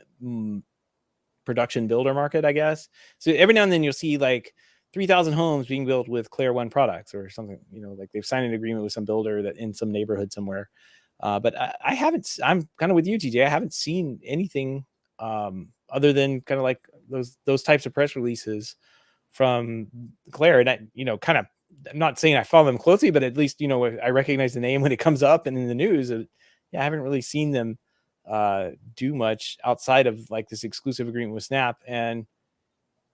production builder market, I guess. So every now and then you'll see like 3,000 homes being built with Claire One products or something, like they've signed an agreement with some builder that in some neighborhood somewhere. But I haven't, I'm kind of with you, TJ. I haven't seen anything other than kind of like those types of press releases from Claire. And I, kind of, I'm not saying I follow them closely, but at least, I recognize the name when it comes up and in the news. I haven't really seen them do much outside of like this exclusive agreement with Snap. And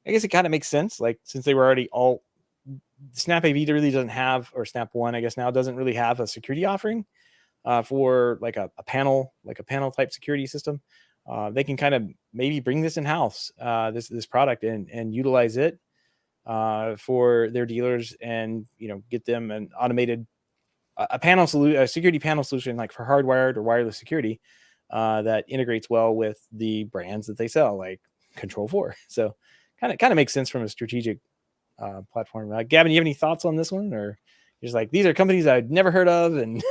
I guess it kind of makes sense. Like, since they were already all Snap AV really doesn't have, or Snap One, I guess now doesn't really have a security offering for like a panel type security system. They can kind of maybe bring this in house, this product and utilize it for their dealers, and get them an automated a security panel solution like for hardwired or wireless security that integrates well with the brands that they sell, like Control 4. So kind of makes sense from a strategic platform. Gavin, you have any thoughts on this one, or you're just like, these are companies I'd never heard of and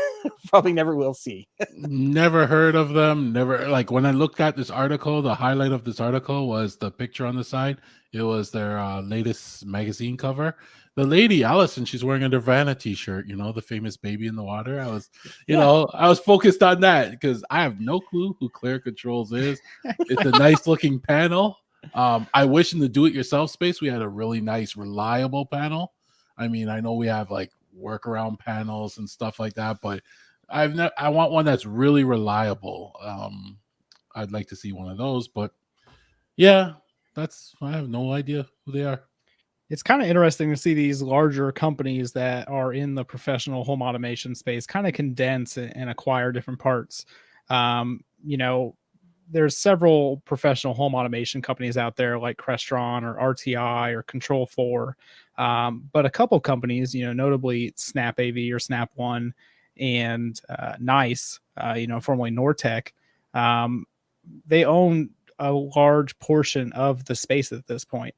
probably never will see? Never heard of them. Never, like, when I looked at this article, the highlight of this article was the picture on the side. It was their latest magazine cover. The lady Allison, she's wearing a Nirvana t-shirt, the famous Baby in the Water. I was, I was focused on that because I have no clue who Claire Controls is. It's a nice looking panel. I wish in the do-it-yourself space we had a really nice, reliable panel. I mean, I know we have like workaround panels and stuff like that, but I want one that's really reliable. I'd like to see one of those, but yeah, I have no idea who they are. It's kind of interesting to see these larger companies that are in the professional home automation space kind of condense and acquire different parts. There's several professional home automation companies out there like Crestron or RTI or Control 4. But a couple companies, notably Snap AV or Snap One and Nice, formerly Nortech, they own a large portion of the space at this point.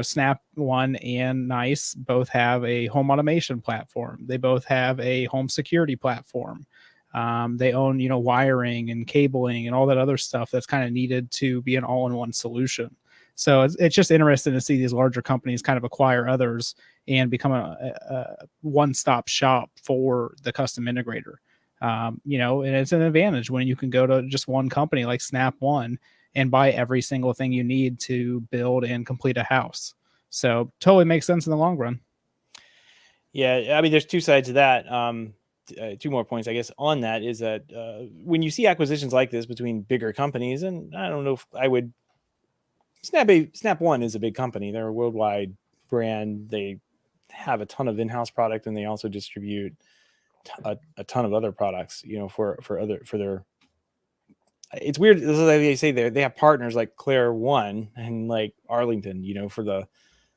Snap One and Nice both have a home automation platform. They both have a home security platform. They own, wiring and cabling and all that other stuff that's kind of needed to be an all-in-one solution. So it's just interesting to see these larger companies kind of acquire others and become a one-stop shop for the custom integrator. And it's an advantage when you can go to just one company like Snap One and buy every single thing you need to build and complete a house. So totally makes sense in the long run. Yeah, I mean, there's two sides to that. Two more points, I guess, on that is that when you see acquisitions like this between bigger companies, and I don't know if I would Snap One is a big company. They're a worldwide brand. They have a ton of in-house product, and they also distribute a ton of other products. For their. It's weird. This is like they say they have partners like Claire One and like Arlington, for the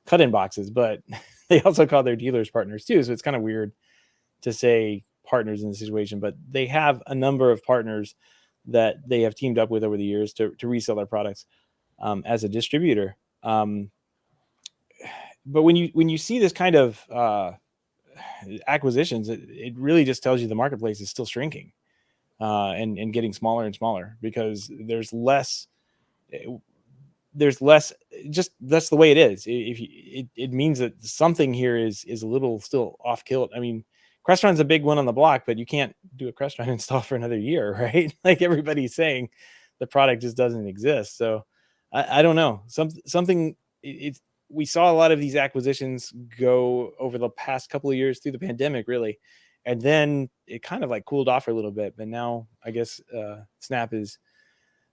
cut-in boxes, but they also call their dealers partners too. So it's kind of weird to say partners in the situation, but they have a number of partners that they have teamed up with over the years to resell their products as a distributor. But when you see this kind of acquisitions, it really just tells you the marketplace is still shrinking and getting smaller and smaller because there's less. Just that's the way it is. It means that something here is a little still off kilt. I mean, Crestron's a big one on the block, but you can't do a Crestron install for another year, right? Like everybody's saying the product just doesn't exist. So I don't know. We saw a lot of these acquisitions go over the past couple of years through the pandemic, really. And then it kind of like cooled off for a little bit, but now I guess Snap is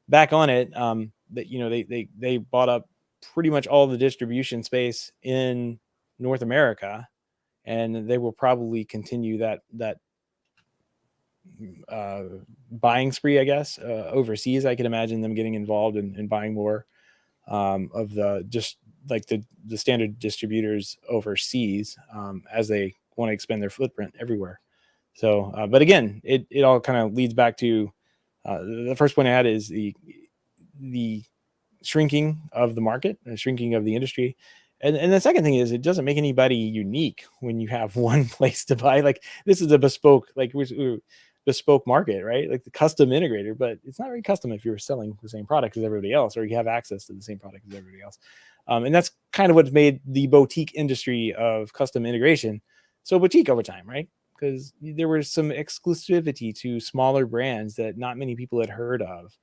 back on it. That they bought up pretty much all the distribution space in North America, and they will probably continue that buying spree, I guess, overseas. I can imagine them getting involved in buying more of the just like the standard distributors overseas as they want to expand their footprint everywhere. So, but again, it all kind of leads back to the first point I had is the shrinking of the market and shrinking of the industry. And the second thing is it doesn't make anybody unique when you have one place to buy. Like this is a bespoke, bespoke market, right? Like the custom integrator, but it's not very custom if you're selling the same product as everybody else, or you have access to the same product as everybody else. And that's kind of what's made the boutique industry of custom integration so boutique over time, right? Because there was some exclusivity to smaller brands that not many people had heard of,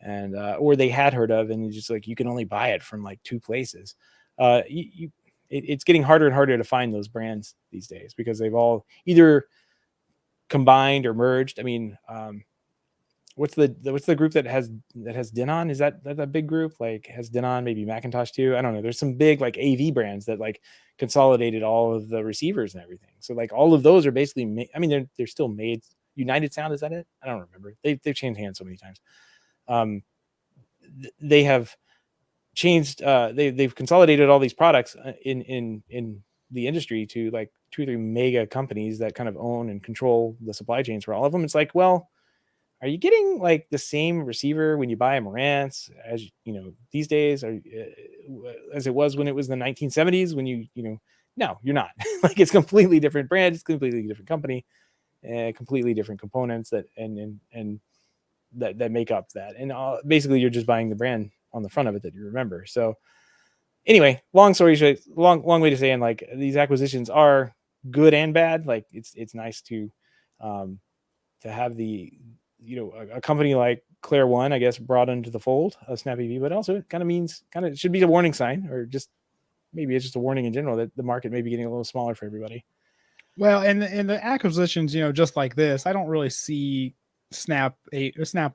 and or they had heard of, and just like you can only buy it from like two places. It's getting harder and harder to find those brands these days because they've all either combined or merged. I mean, what's the group that has Denon? Is that a big group? Like has Denon, maybe Macintosh too? I don't know. There's some big like AV brands that like consolidated all of the receivers and everything. So like all of those are basically they're still made. United Sound, is that it? I don't remember. They've changed hands so many times. They have changed. They've consolidated all these products in the industry to like 2 or 3 mega companies that kind of own and control the supply chains for all of them. It's like, well, are you getting like the same receiver when you buy a Marantz as these days, or as it was when it was the 1970s when no, you're not. Like it's completely different brand, it's completely different company, completely different components that make up that, and basically you're just buying the brand on the front of it that you remember. So anyway, long story short, long way to saying like these acquisitions are good and bad. Like it's nice to have the a company like Claire One, I guess, brought into the fold of Snap EV, but also it kind of should be a warning sign, or just maybe it's just a warning in general that the market may be getting a little smaller for everybody. Well, and the acquisitions, just like this, I don't really see Snap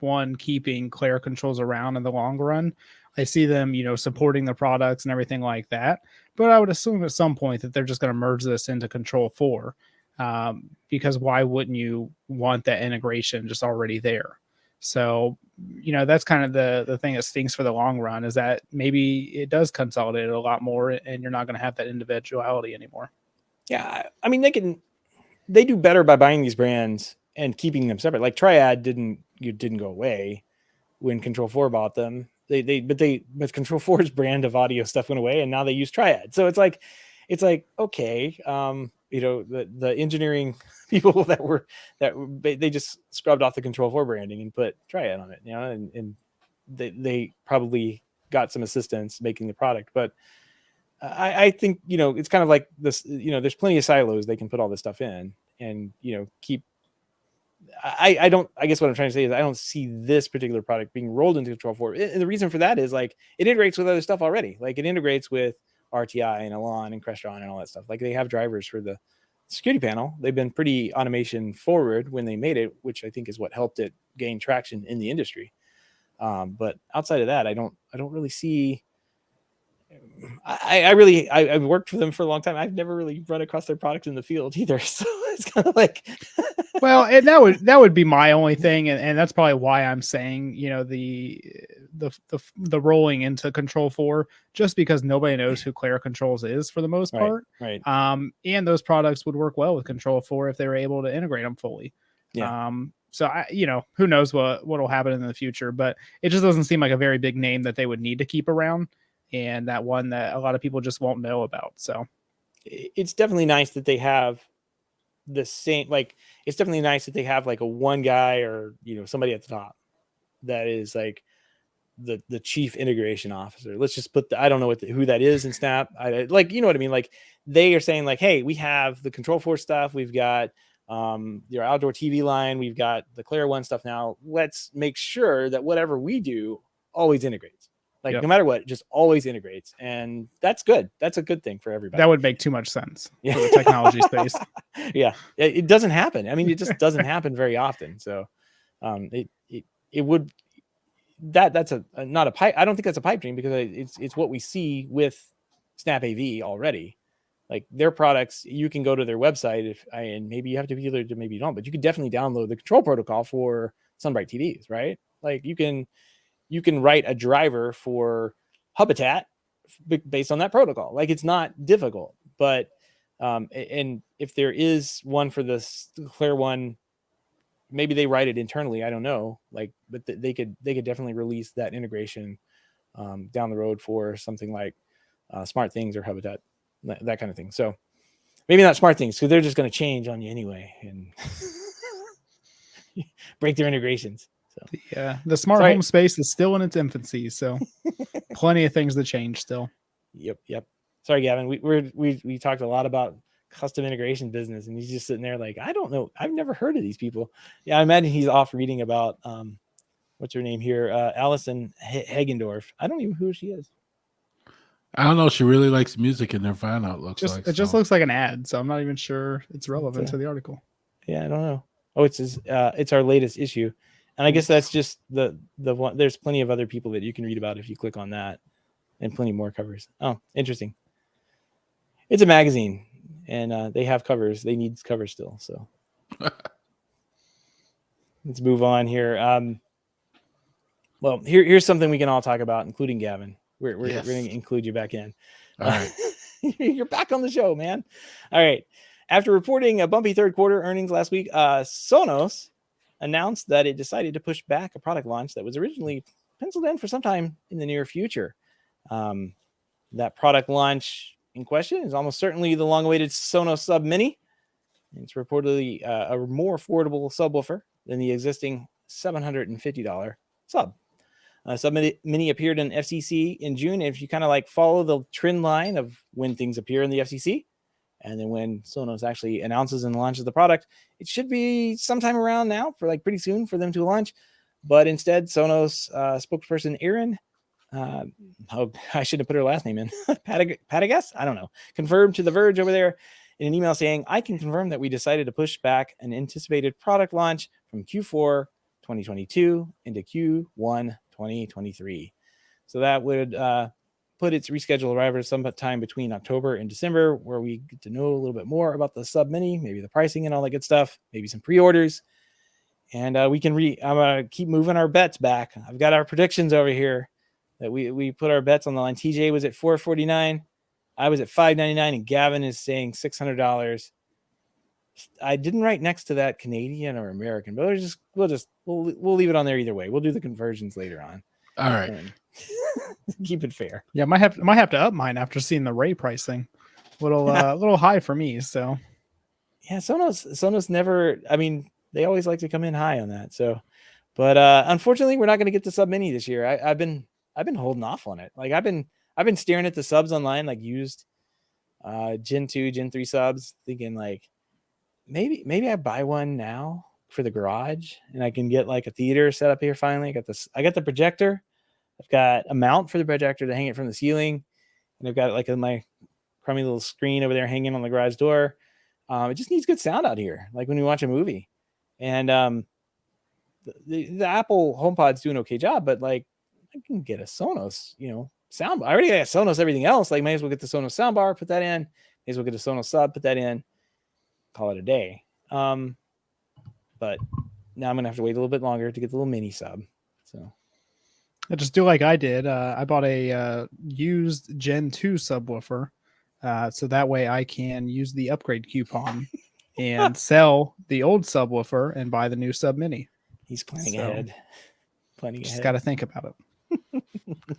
One keeping Claire controls around in the long run. I see them, supporting the products and everything like that. But I would assume at some point that they're just going to merge this into Control 4, because why wouldn't you want that integration just already there? So, that's kind of the thing that stinks for the long run, is that maybe it does consolidate a lot more and you're not going to have that individuality anymore. Yeah, I mean they do better by buying these brands and keeping them separate. Like Triad didn't go away when Control 4 bought them. But Control 4's brand of audio stuff went away, and now they use Triad. So it's like okay, the engineering people that they just scrubbed off the Control 4 branding and put Triad on it, and they probably got some assistance making the product. But I think, it's kind of like this, there's plenty of silos they can put all this stuff in and, keep. I guess what I'm trying to say is I don't see this particular product being rolled into Control4. And the reason for that is like it integrates with other stuff already. Like it integrates with RTI and Elan and Crestron and all that stuff. Like they have drivers for the security panel. They've been pretty automation forward when they made it, which I think is what helped it gain traction in the industry. But outside of that, I don't really see. I've worked for them for a long time. I've never really run across their products in the field either. So it's kind of like, well, and that would be my only thing. And that's probably why I'm saying, the rolling into Control4, just because nobody knows who Clara Controls is for the most part. Right. And those products would work well with Control4 if they were able to integrate them fully. Yeah. So who knows what will happen in the future, but it just doesn't seem like a very big name that they would need to keep around. And that one that a lot of people just won't know about. So it's definitely nice that they have the same, like, it's definitely nice that they have like a one guy or, somebody at the top that is like the chief integration officer. Let's just put I don't know who that is in Snap. Like, you know what I mean? Like they are saying like, hey, we have the Control4 stuff. We've got your outdoor TV line. We've got the Clara One stuff now. Let's make sure that whatever we do always integrates. Like no matter what, it just always integrates. And that's good. That's a good thing for everybody. That would make too much sense for the technology space. Yeah. It doesn't happen. I mean, it just doesn't happen very often. So it would, that's not a pipe. I don't think that's a pipe dream because it's what we see with Snap AV already. Like their products, you can go to their website and maybe you have to be either, maybe you don't, but you could definitely download the control protocol for Sunbright TVs, right? Like you can write a driver for Habitat based on that protocol. Like it's not difficult, but and if there is one for the Clara One, maybe they write it internally. I don't know. Like, but they could definitely release that integration down the road for something like Smart Things or Habitat, that kind of thing. So maybe not Smart Things because they're just going to change on you anyway and break their integrations. So yeah, the smart home space is still in its infancy, so plenty of things to change still. Yep. Sorry, Gavin. We talked a lot about custom integration business, and he's just sitting there like, I don't know. I've never heard of these people. Yeah, I imagine he's off reading about what's her name here, Allison Hagendorf. I don't even know who she is. I don't know. She really likes music in Nirvana. It just looks like an ad, so I'm not even sure it's relevant to the article. Yeah, I don't know. Oh, it's our latest issue. And I guess that's just the one. There's plenty of other people that you can read about if you click on that, and plenty more covers. Oh, interesting. It's a magazine, and they have covers. They need covers still. So let's move on here. Well, here's something we can all talk about, including Gavin. We're going to include you back in. All right. You're back on the show, man. All right. After reporting a bumpy third quarter earnings last week, Sonos announced that it decided to push back a product launch that was originally penciled in for some time in the near future. That product launch in question is almost certainly the long-awaited Sonos Sub Mini. It's reportedly a more affordable subwoofer than the existing $750 Sub. Sub Mini appeared in FCC in June. If you kind of like follow the trend line of when things appear in the FCC, and then when Sonos actually announces and launches the product, it should be sometime around now, for like pretty soon for them to launch. But instead, Sonos spokesperson Erin, I should have put her last name in, Patagas? I don't know, confirmed to The Verge over there in an email saying, I can confirm that we decided to push back an anticipated product launch from Q4 2022 into Q1 2023. So that would put its rescheduled arrival sometime between October and December, where we get to know a little bit more about the Sub Mini, maybe the pricing and all that good stuff, maybe some pre-orders, and we can I'm gonna keep moving our bets back. I've got our predictions over here that we put our bets on the line. TJ was at $449, I was at $599, and Gavin is saying $600. I didn't write next to that Canadian or American, but we'll leave it on there either way. We'll do the conversions later on. All right. Keep it fair. Yeah, might have to up mine after seeing the Ray pricing. Little high for me. So yeah, Sonos never. I mean, they always like to come in high on that. So, but unfortunately, we're not going to get the Sub Mini this year. I've been I've been holding off on it. Like I've been staring at the subs online, like used Gen 2, Gen 3 subs, thinking like maybe I buy one now for the garage and I can get like a theater set up here finally. I got the projector. I've got a mount for the projector to hang it from the ceiling. And I've got like my crummy little screen over there hanging on the garage door. It just needs good sound out here, like when we watch a movie. And the Apple HomePod's doing an okay job, but like I can get a Sonos, sound. I already got Sonos everything else. Like, may as well get the Sonos soundbar, put that in. May as well get a Sonos sub, put that in. Call it a day. But now I'm gonna have to wait a little bit longer to get the little mini sub. So I just do like I did. I bought a used Gen 2 subwoofer, so that way I can use the upgrade coupon and sell the old subwoofer and buy the new sub mini. He's planning ahead. Just got to think about it.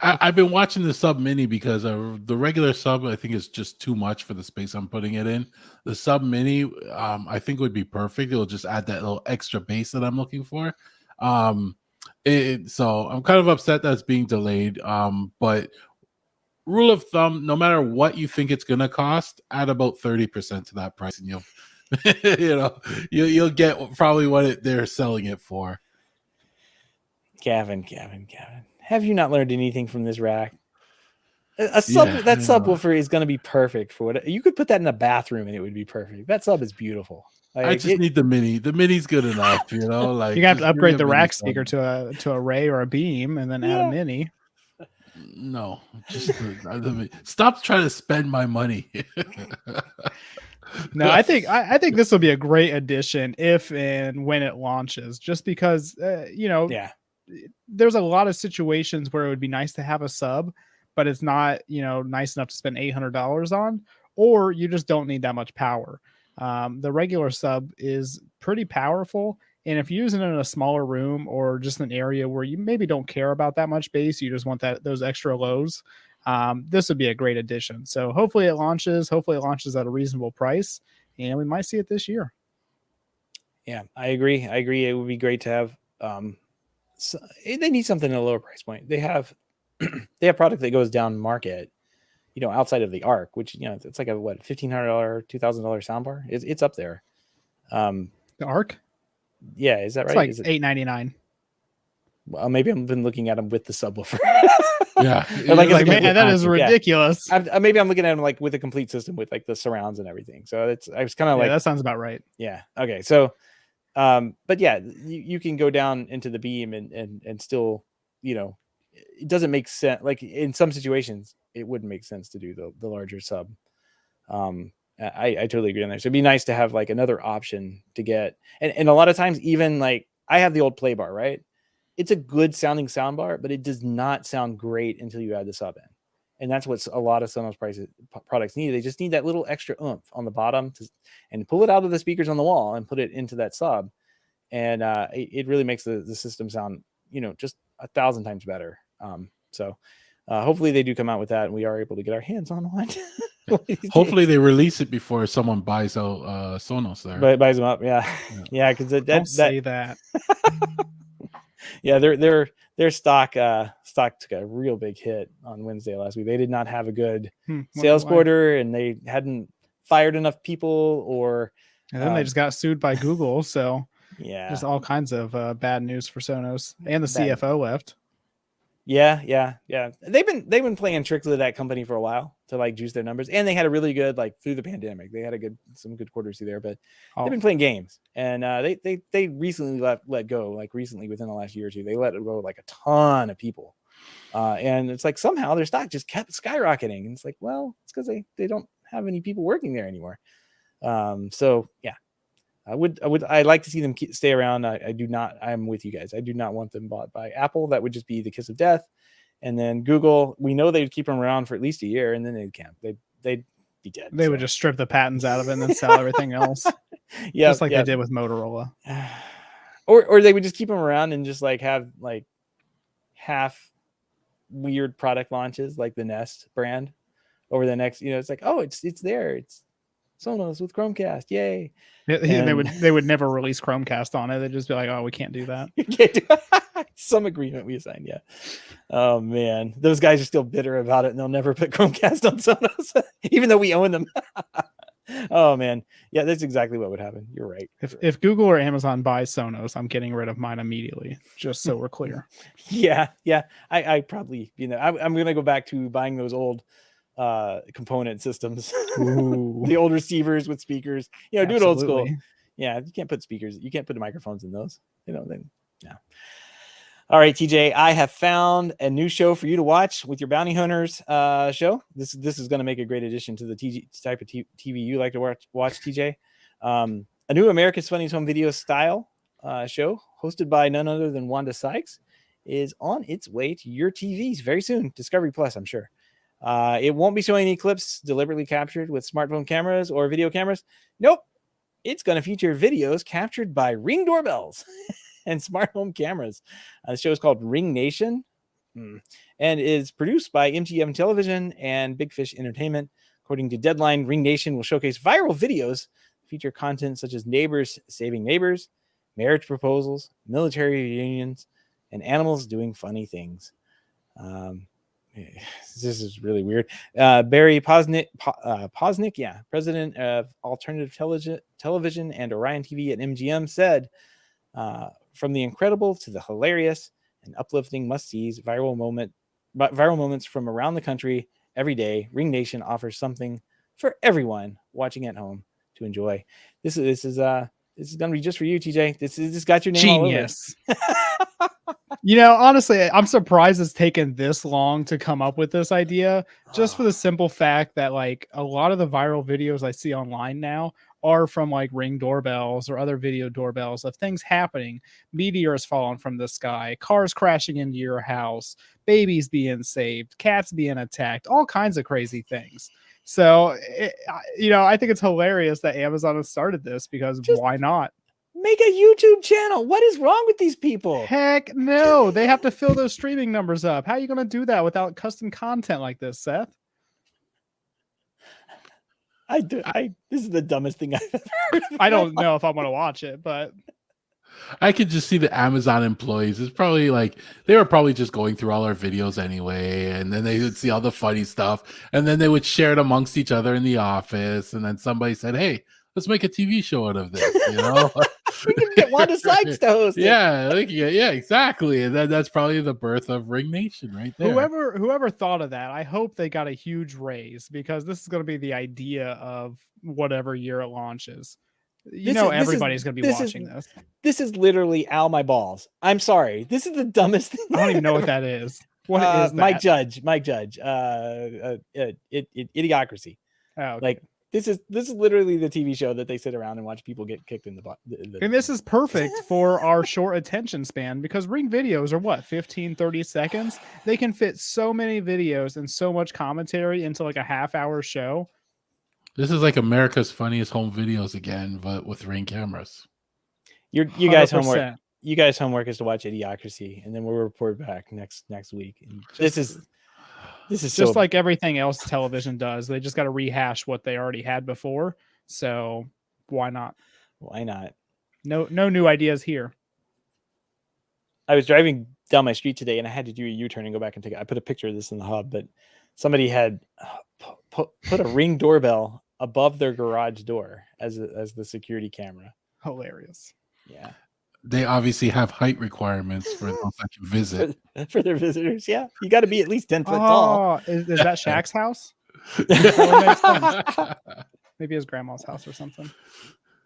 I've been watching the sub mini because the regular sub I think is just too much for the space I'm putting it in. The sub mini I think would be perfect. It'll just add that little extra bass that I'm looking for. So I'm kind of upset that it's being delayed. But rule of thumb, no matter what you think it's gonna cost, add about 30% to that price, and you'll get probably what they're selling it for. Gavin, have you not learned anything from this rack? That subwoofer is going to be perfect for what you could put that in a bathroom and it would be perfect. That sub is beautiful. Like, I just need the mini. The mini's good enough, Like you got to upgrade the rack speaker to a Ray or a Beam, and then add a mini. No, just stop trying to spend my money. No, I think this will be a great addition if and when it launches. Just because there's a lot of situations where it would be nice to have a sub, but it's not nice enough to spend $800 on, or you just don't need that much power. The regular sub is pretty powerful, and if you're using it in a smaller room or just an area where you maybe don't care about that much bass, you just want those extra lows, this would be a great addition. So hopefully it launches at a reasonable price, and we might see it this year. Yeah, I agree. It would be great to have. They need something at a lower price point. They have product that goes down market, outside of the Arc, which it's like a $1,500, $2,000 soundbar. It's up there. The Arc, yeah, is that right? It's like $899. Well, maybe I've been looking at them with the subwoofer. Yeah, like man, that is ridiculous. Yeah. Maybe I'm looking at them like with a complete system with like the surrounds and everything. So I was kind of like, that sounds about right. Yeah. Okay. So, but yeah, you can go down into the Beam and still, it doesn't make sense. Like in some situations, it wouldn't make sense to do the larger sub. I totally agree on that. So it'd be nice to have like another option to get, and a lot of times, even like I have the old play bar, right? It's a good sounding sound bar, but it does not sound great until you add the sub in. And that's what a lot of Sonos products need. They just need that little extra oomph on the bottom and pull it out of the speakers on the wall and put it into that sub. And it really makes the system sound, just 1,000 times better. So hopefully they do come out with that and we are able to get our hands on one. Hopefully they release it before someone buys out Sonos there. But buys them up. Yeah. Yeah. Cause don't say that. Yeah. Their stock took a real big hit on Wednesday last week. They did not have a good sales quarter and they hadn't fired enough people and then they just got sued by Google. So yeah, just all kinds of bad news for Sonos, and the CFO left. Yeah. They've been playing tricks with that company for a while to like juice their numbers, and they had a really good like through the pandemic. They had some good quarters through there, but they've been playing games, and they recently let go. Like recently, within the last year or two, they let go like a ton of people, and it's like somehow their stock just kept skyrocketing. And it's like, well, it's because they don't have any people working there anymore. So yeah. I'd like to see them stay around. I do not. I'm with you guys. I do not want them bought by Apple. That would just be the kiss of death. And then Google, we know they'd keep them around for at least a year, and then they'd camp. They'd be dead. They would just strip the patents out of it and then sell everything else. Yeah, just like they did with Motorola. Or they would just keep them around and just like have like half weird product launches, like the Nest brand over the next. It's like, oh, it's there. Sonos with Chromecast, yay! They would never release Chromecast on it. They'd just be like, oh, we can't do that. Some agreement we assigned, yeah. Oh man, those guys are still bitter about it, and they'll never put Chromecast on Sonos, even though we own them. Oh man, yeah, that's exactly what would happen. You're right. If Google or Amazon buys Sonos, I'm getting rid of mine immediately, just so we're clear. Yeah. I probably, I'm gonna go back to buying those old component systems. The old receivers with speakers. Do it old school. Yeah, you can't put speakers, you can't put microphones in those. Then no. All right, TJ, I have found a new show for you to watch with your bounty hunters show. This is going to make a great addition to the type of TV you like to watch, TJ. A new America's Funniest Home Video style show hosted by none other than Wanda Sykes is on its way to your TVs very soon. Discovery Plus, I'm sure. It won't be showing any clips deliberately captured with smartphone cameras or video cameras. Nope. It's going to feature videos captured by Ring doorbells and smart home cameras. The show is called Ring Nation and is produced by MGM Television and Big Fish Entertainment. According to Deadline, Ring Nation will showcase viral videos, feature content such as neighbors saving neighbors, marriage proposals, military reunions, and animals doing funny things. This is really weird. Barry Posnick, president of Alternative Television and Orion TV at MGM, said, from the incredible to the hilarious and uplifting must-sees viral moments from around the country every day, Ring Nation offers something for everyone watching at home to enjoy. This is going to be just for you, TJ. This got your name Genius. all over it. Honestly, I'm surprised it's taken this long to come up with this idea, just for the simple fact that like a lot of the viral videos I see online now are from like Ring doorbells or other video doorbells of things happening, meteors falling from the sky, cars crashing into your house, babies being saved, cats being attacked, all kinds of crazy things. So, I think it's hilarious that Amazon has started this because why not? Make a YouTube channel. What is wrong with these people? Heck no. They have to fill those streaming numbers up. How are you going to do that without custom content like this, Seth? This is the dumbest thing I've ever heard. I don't know if I want to watch it, but I could just see the Amazon employees. It's probably like they were probably just going through all our videos anyway, and then they would see all the funny stuff, and then they would share it amongst each other in the office, and then somebody said, "Hey, let's make a TV show out of this," We can get Wanda Sykes to host it. Yeah, exactly. And that's probably the birth of Ring Nation right there. Whoever thought of that, I hope they got a huge raise, because this is going to be the idea of whatever year it launches. Everybody's going to be watching this. This is literally Al My Balls. I'm sorry. This is the dumbest thing. I don't even know what that is. What is that? Mike Judge. Idiocracy. Oh, okay. Like this is literally the TV show that they sit around and watch people get kicked in the butt. And this is perfect for our short attention span, because Ring videos are what, 15, 30 seconds? They can fit so many videos and so much commentary into like a half-hour show. This is like America's Funniest Home Videos again, but with Ring cameras. You guys' homework. You guys' homework is to watch Idiocracy, and then we'll report back next week. And this is just like everything else television does. They just got to rehash what they already had before. So why not? Why not? No new ideas here. I was driving down my street today, and I had to do a U-turn and go back and take it. I put a picture of this in the hub, but somebody had put a Ring doorbell above their garage door as the security camera. Hilarious. Yeah. They obviously have height requirements for those that can visit. For their visitors, yeah. You got to be at least 10 foot tall. Is that Shaq's house? That makes sense. Maybe his grandma's house or something.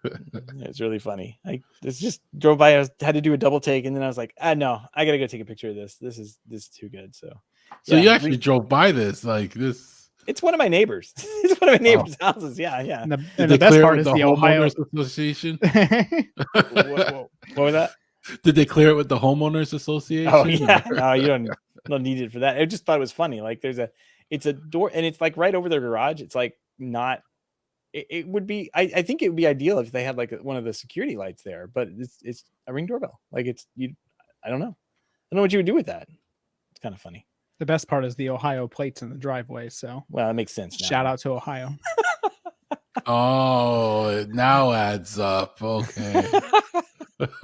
It's really funny. I just drove by. I had to do a double take, and then I was like, no, I got to go take a picture of this. This is too good. So you actually drove by this, like this. It's one of my neighbors. It's one of my neighbors' houses. Yeah. And the best part is the Ohio Association. What was that? Did they clear it with the homeowners association? Oh yeah. No, you don't need it for that. I just thought it was funny. Like it's a door, and it's like right over their garage. It's like not. It would be. I think it would be ideal if they had like one of the security lights there, but it's a Ring doorbell. Like I don't know. I don't know what you would do with that. It's kind of funny. The best part is the Ohio plates in the driveway. So well, that makes sense. Shout out to Ohio. Oh, it now adds up. Okay.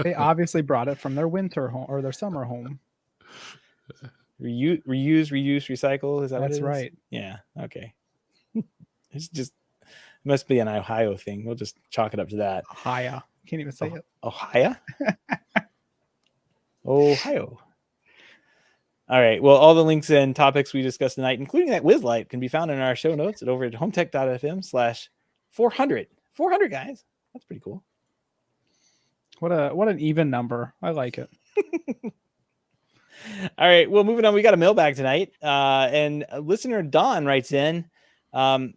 They obviously brought it from their winter home or their summer home. Reuse, recycle. Is that what it That's is? right. Yeah. Okay. It's just must be an Ohio thing. We'll just chalk it up to that. Ohio. Can't even say it. Ohio. Ohio. All right. Well, all the links and topics we discussed tonight, including that whiz light, can be found in our show notes over at HomeTech.fm/400. 400, guys. That's pretty cool. What an even number. I like it. All right. Well, moving on. We got a mailbag tonight. And listener Don writes in.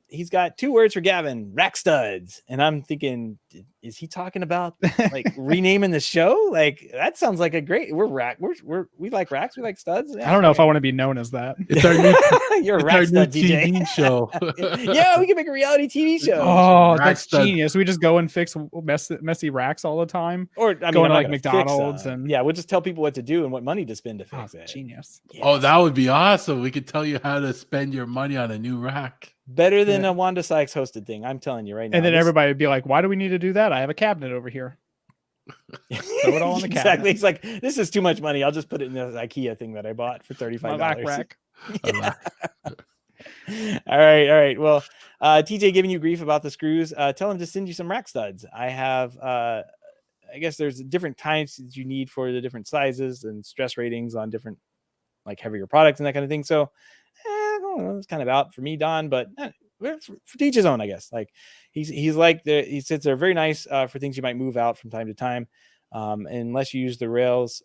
He's got 2 words for Gavin: rack studs. And I'm thinking, is he talking about like renaming the show? Like that sounds like a great. We like racks. We like studs. Yeah, I don't know if I want to be known as that. It's our new, You're a it's rack our new stud DJ. TV show. Yeah, we can make a reality TV show. Oh, Rack that's stud. genius. We just go and fix messy racks all the time. Or going I'm to not like gonna McDonald's fix, and yeah, we'll just tell people what to do and what money to spend to fix it. Genius. Yes. Oh, that would be awesome. We could tell you how to spend your money on a new rack. Better than a Wanda Sykes hosted thing. I'm telling you right now. And then everybody would be like, why do we need to do that? I have a cabinet over here. Throw it all in the cabinet. Exactly. It's like, this is too much money. I'll just put it in this IKEA thing that I bought for $35. My back rack. Yeah. All right. Well, TJ giving you grief about the screws. Tell him to send you some rack studs. I have, I guess there's different types that you need for the different sizes and stress ratings on different like heavier products and that kind of thing. So I don't know, it's kind of out for me, Don, but for each his own, I guess. Like he's like he says they're very nice for things you might move out from time to time. Unless you use the rails,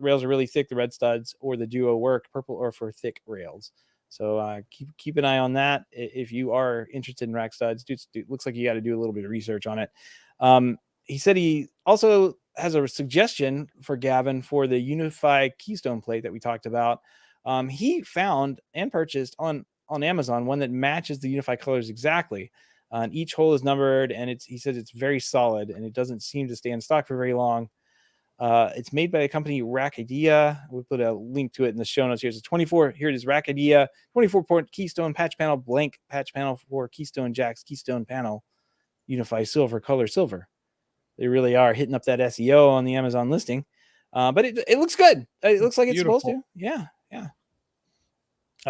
rails are really thick, the red studs or the duo work purple or for thick rails. So keep an eye on that. If you are interested in rack studs, it looks like you got to do a little bit of research on it. He said he also has a suggestion for Gavin for the Unify Keystone plate that we talked about. He found and purchased on Amazon one that matches the Unify colors exactly. And each hole is numbered, and he says it's very solid, and it doesn't seem to stay in stock for very long. It's made by a company, Rack Idea. We'll put a link to it in the show notes. Here's a 24. Here it is, Rack Idea, 24-port Keystone patch panel, blank patch panel for Keystone Jacks, Keystone panel, Unify Silver, color silver. They really are hitting up that SEO on the Amazon listing. But it looks good. It looks like it's supposed to. Yeah.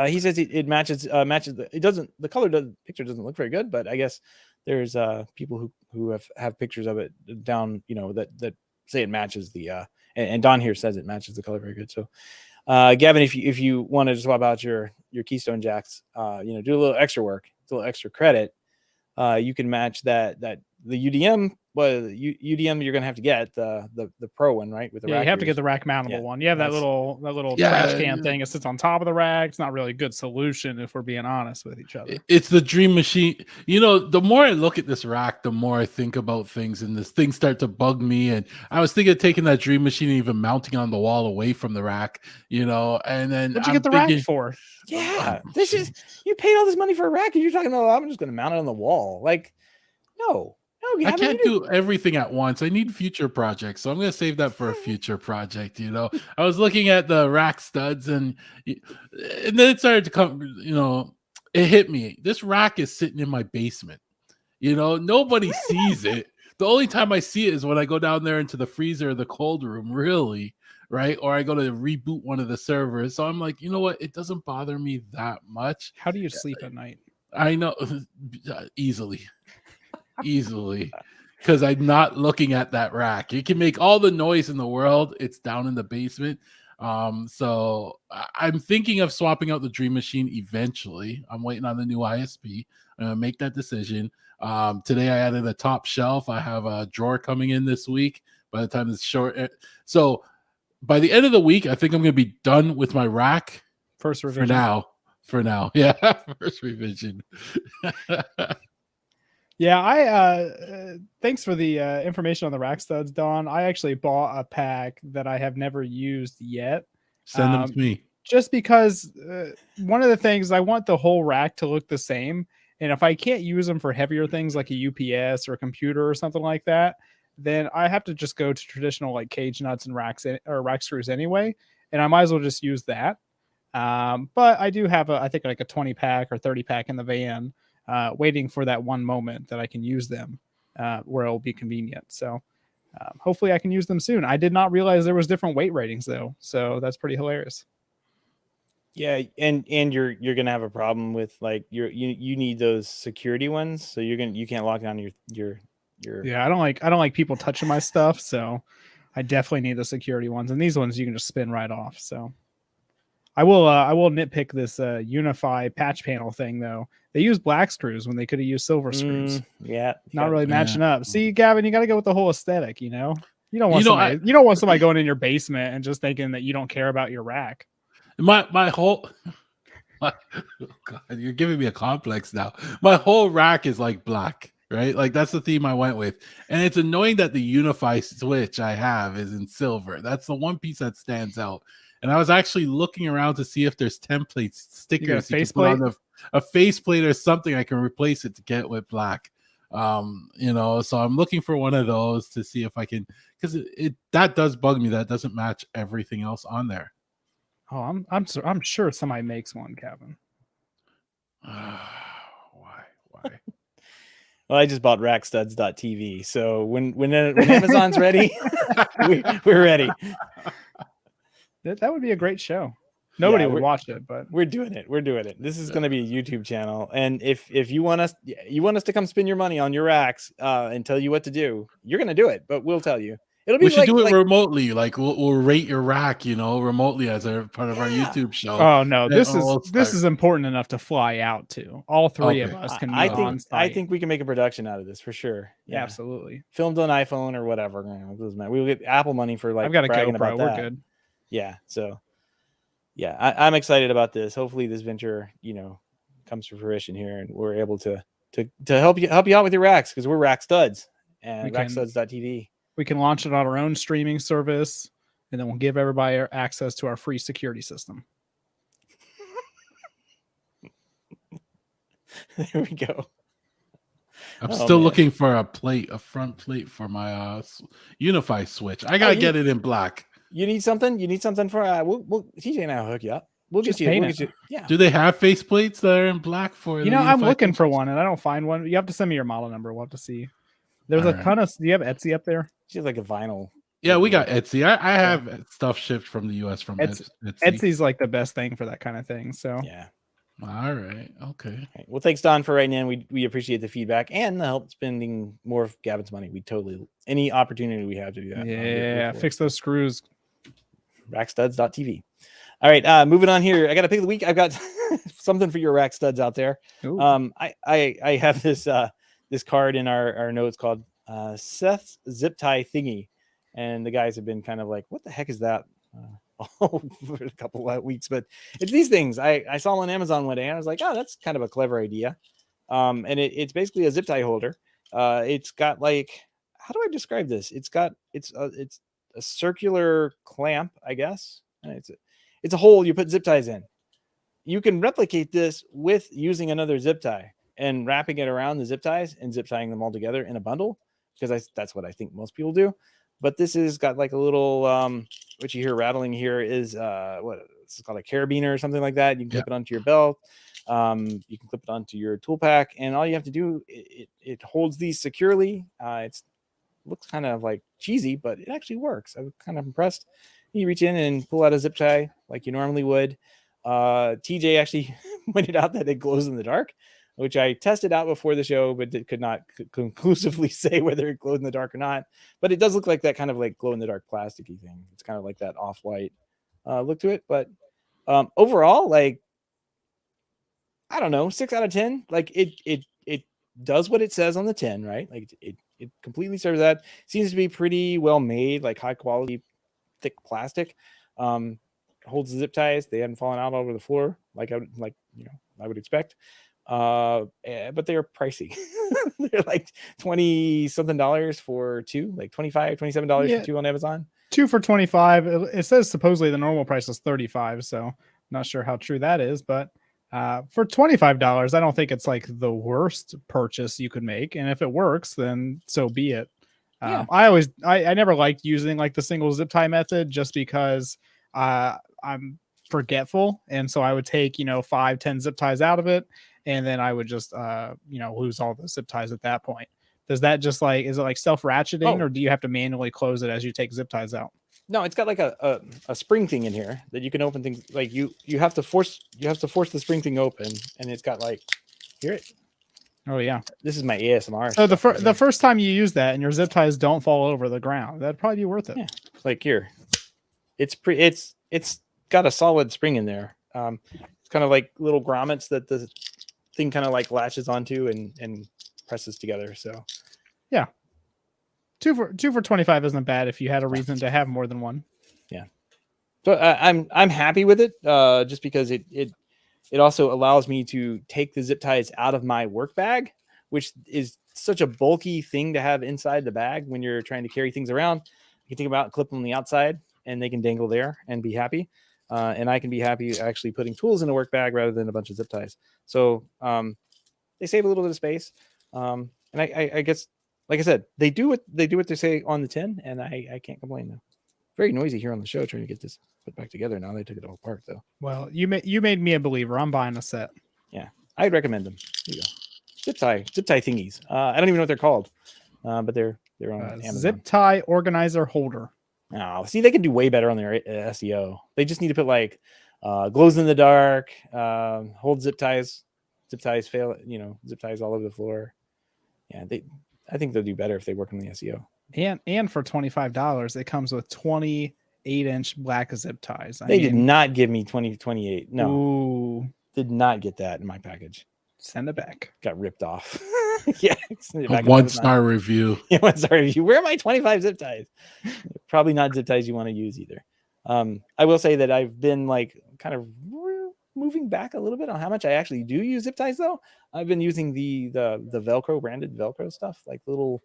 He says it matches. It doesn't. The picture doesn't look very good, but I guess there's people who have pictures of it down. That say it matches the. And Don here says it matches the color very good. So, Gavin, if you wanted to swap out your Keystone Jacks, do a little extra work, a little extra credit, you can match that the UDM. Well, UDM you're gonna have to get the pro one, right? With the rack you have to gears. get the rack mountable one. You have that little trash can thing. It sits on top of the rack. It's not really a good solution if we're being honest with each other. It's the dream machine. The more I look at this rack, the more I think about things, and this things start to bug me. And I was thinking of taking that dream machine and even mounting on the wall away from the rack. And then what'd you get the rack for? Yeah, you paid all this money for a rack, and you're talking about I'm just gonna mount it on the wall. Like, no. I can't do everything at once. I need future projects, so I'm going to save that for a future project. I was looking at the rack studs, and then it started to come. It hit me. This rack is sitting in my basement. Nobody sees it. The only time I see it is when I go down there into the freezer or the cold room, really, right? Or I go to reboot one of the servers. So I'm like, you know what? It doesn't bother me that much. How do you sleep at night? I know easily. Because I'm not looking at that rack. It can make all the noise in the world. It's down in the basement. So I'm thinking of swapping out the Dream Machine eventually. I'm waiting on the new ISP. I'm gonna make that decision. Today I added a top shelf. I have a drawer coming in this week. By the time it's short, so by the end of the week, I think I'm gonna be done with my rack. First revision. For now, yeah. First revision. Yeah, thanks for the information on the rack studs, Don. I actually bought a pack that I have never used yet. Send them to me. Just because one of the things, I want the whole rack to look the same. And if I can't use them for heavier things like a UPS or a computer or something like that, then I have to just go to traditional like cage nuts and rack screws anyway. And I might as well just use that. But I do have I think like a 20 pack or 30 pack in the van. waiting for that one moment that I can use them where it'll be convenient. So hopefully I can use them soon. I did not realize there was different weight ratings though, so that's pretty hilarious. Yeah, and you're gonna have a problem with like you need those security ones, so you can't lock down your Yeah, I don't like people touching my stuff, so I definitely need the security ones, and these ones you can just spin right off. So I will nitpick this Unify patch panel thing though. They use black screws when they could have used silver screws. Yeah, Not really matching Yeah. up. See, Gavin, you got to go with the whole aesthetic. You know, you don't want You know, somebody you don't want somebody going in your basement and just thinking that you don't care about your rack. my whole oh God, you're giving me a complex now. My whole rack is like black, right? Like that's the theme I went with. And it's annoying that the Unify switch I have is in silver. That's the one piece that stands out. And I was actually looking around to see if there's templates, stickers you can put on a faceplate or something I can replace it to get with black. You know, so I'm looking for one of those to see if I can, because it that does bug me that it doesn't match everything else on there. Oh, I'm sure somebody makes one, Kevin. Why? Well, I just bought rackstuds.tv, so when Amazon's ready, we're ready. That would be a great show. Nobody would watch it, but we're doing it. We're doing it. This is going to be a YouTube channel, and if you want us to come spend your money on your racks and tell you what to do, you're going to do it. But we'll tell you. We should do it remotely. Like we'll rate your rack, you know, remotely as a part of our YouTube show. Oh no, this is important enough to fly out to. All three of us can meet on site. I think we can make a production out of this for sure. Yeah, absolutely. Filmed on iPhone or whatever. We'll get Apple money for like. I've got a GoPro. About We're that. good. Yeah. So. Yeah, I'm excited about this. Hopefully, this venture, comes to fruition here, and we're able to help you out with your racks because we're rack studs and rackstuds.tv. We can launch it on our own streaming service, and then we'll give everybody access to our free security system. There we go. I'm still looking for a front plate for my Unify switch. I gotta get it in black. You need something? You need something for TJ and I'll hook you up. We'll just get you. Yeah. Do they have faceplates that are in black for you? I'm looking for one and I don't find one. You have to send me your model number. We'll have to see. There's ton of. Do you have Etsy up there? She's like a vinyl. Yeah, we got Etsy. I have stuff shipped from the US from Etsy. Etsy's like the best thing for that kind of thing. So yeah. All right. Okay. All right. Well, thanks, Don, for writing in. We appreciate the feedback and the help spending more of Gavin's money. We any opportunity we have to do that. Yeah, fix those screws. Rackstuds.tv. All right, moving on here. I got a pick of the week. I've got something for your rack studs out there. I have this card in our notes called Seth's zip tie thingy, and the guys have been kind of like, "What the heck is that?" For a couple of weeks, but it's these things. I saw them on Amazon one day, and I was like, "Oh, that's kind of a clever idea." And it's basically a zip tie holder. It's got like, how do I describe this? It's a circular clamp, I guess. It's a hole you put zip ties in. You can replicate this with using another zip tie and wrapping it around the zip ties and zip tying them all together in a bundle, because that's what I think most people do. But this has got like a little what you hear rattling here is it's called a carabiner or something like that. You can clip it onto your belt. You can clip it onto your tool pack, and all you have to do, it holds these securely. It looks kind of like cheesy, but it actually works. I'm kind of impressed. You reach in and pull out a zip tie like you normally would. TJ actually pointed out that it glows in the dark, which I tested out before the show, but could not conclusively say whether it glowed in the dark or not. But it does look like that kind of like glow in the dark plasticky thing. It's kind of like that off-white look to it. But overall, like, I don't know, 6 out of 10. Like it does what it says on the tin, right? Like it completely serves that. Seems to be pretty well made, like high quality, thick plastic. Holds the zip ties. They haven't fallen out all over the floor like I would expect. But they're pricey. They're like $20 something for two, like $25, $27 for two on Amazon. 2 for $25. It says supposedly the normal price is $35, so not sure how true that is, but for $25, I don't think it's like the worst purchase you could make. And if it works, then so be it. I never liked using like the single zip tie method just because I'm forgetful, and so I would take 5-10 zip ties out of it, and then I would just lose all the zip ties at that point. Does that just is it like self ratcheting, or do you have to manually close it as you take zip ties out? No, it's got like a spring thing in here that you can open things. Like you have to force the spring thing open, and it's got like, hear it. Oh yeah, this is my ASMR. So the first time you use that and your zip ties don't fall over the ground, that'd probably be worth it. Yeah, like here, it's got a solid spring in there. It's kind of like little grommets that the thing kind of like latches onto and presses together. So yeah, two for 25 isn't bad if you had a reason to have more than one. Yeah, so I'm happy with it, just because it also allows me to take the zip ties out of my work bag, which is such a bulky thing to have inside the bag when you're trying to carry things around. You can take them out and clip them on the outside, and they can dangle there and be happy. And I can be happy actually putting tools in a work bag rather than a bunch of zip ties. So they save a little bit of space. And I guess, like I said, they do what they say on the tin, and I can't complain though. Very noisy here on the show trying to get this put back together. Now they took it all apart though. Well, you made me a believer. I'm buying a set. Yeah, I'd recommend them. Here you go. Zip tie thingies. I don't even know what they're called, but they're on Amazon. Zip tie organizer holder. Oh, see, they can do way better on their SEO. They just need to put like glows in the dark, hold zip ties fail, zip ties all over the floor. Yeah, I think they'll do better if they work on the SEO. And for $25, it comes with 28-inch black zip ties. They did not give me 28. No, ooh. Did not get that in my package. Send it back. Got ripped off. Yeah, a 1-star review. Yeah, 1-star review. Where are my 25 zip ties? Probably not zip ties you want to use either. I will say that I've been like kind of moving back a little bit on how much I actually do use zip ties though. I've been using the Velcro branded Velcro stuff, like little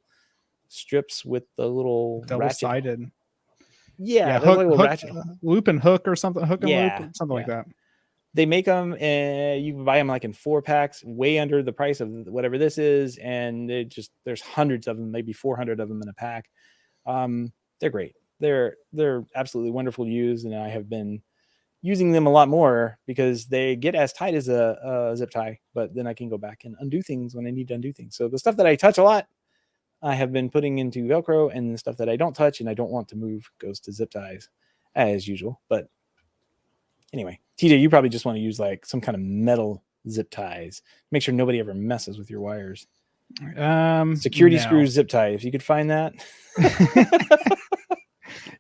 strips with the little double-sided. Yeah, hook, loop and hook or something. Hook and loop, something like that. They make them, and you can buy them like in 4-packs, way under the price of whatever this is. And there's hundreds of them, maybe 400 of them in a pack. They're great. They're absolutely wonderful to use, and I have been using them a lot more because they get as tight as a zip tie, but then I can go back and undo things when I need to undo things. So the stuff that I touch a lot, I have been putting into Velcro, and the stuff that I don't touch and I don't want to move goes to zip ties as usual. But anyway, TJ, you probably just want to use like some kind of metal zip ties. Make sure nobody ever messes with your wires. Security screw zip tie. If you could find that.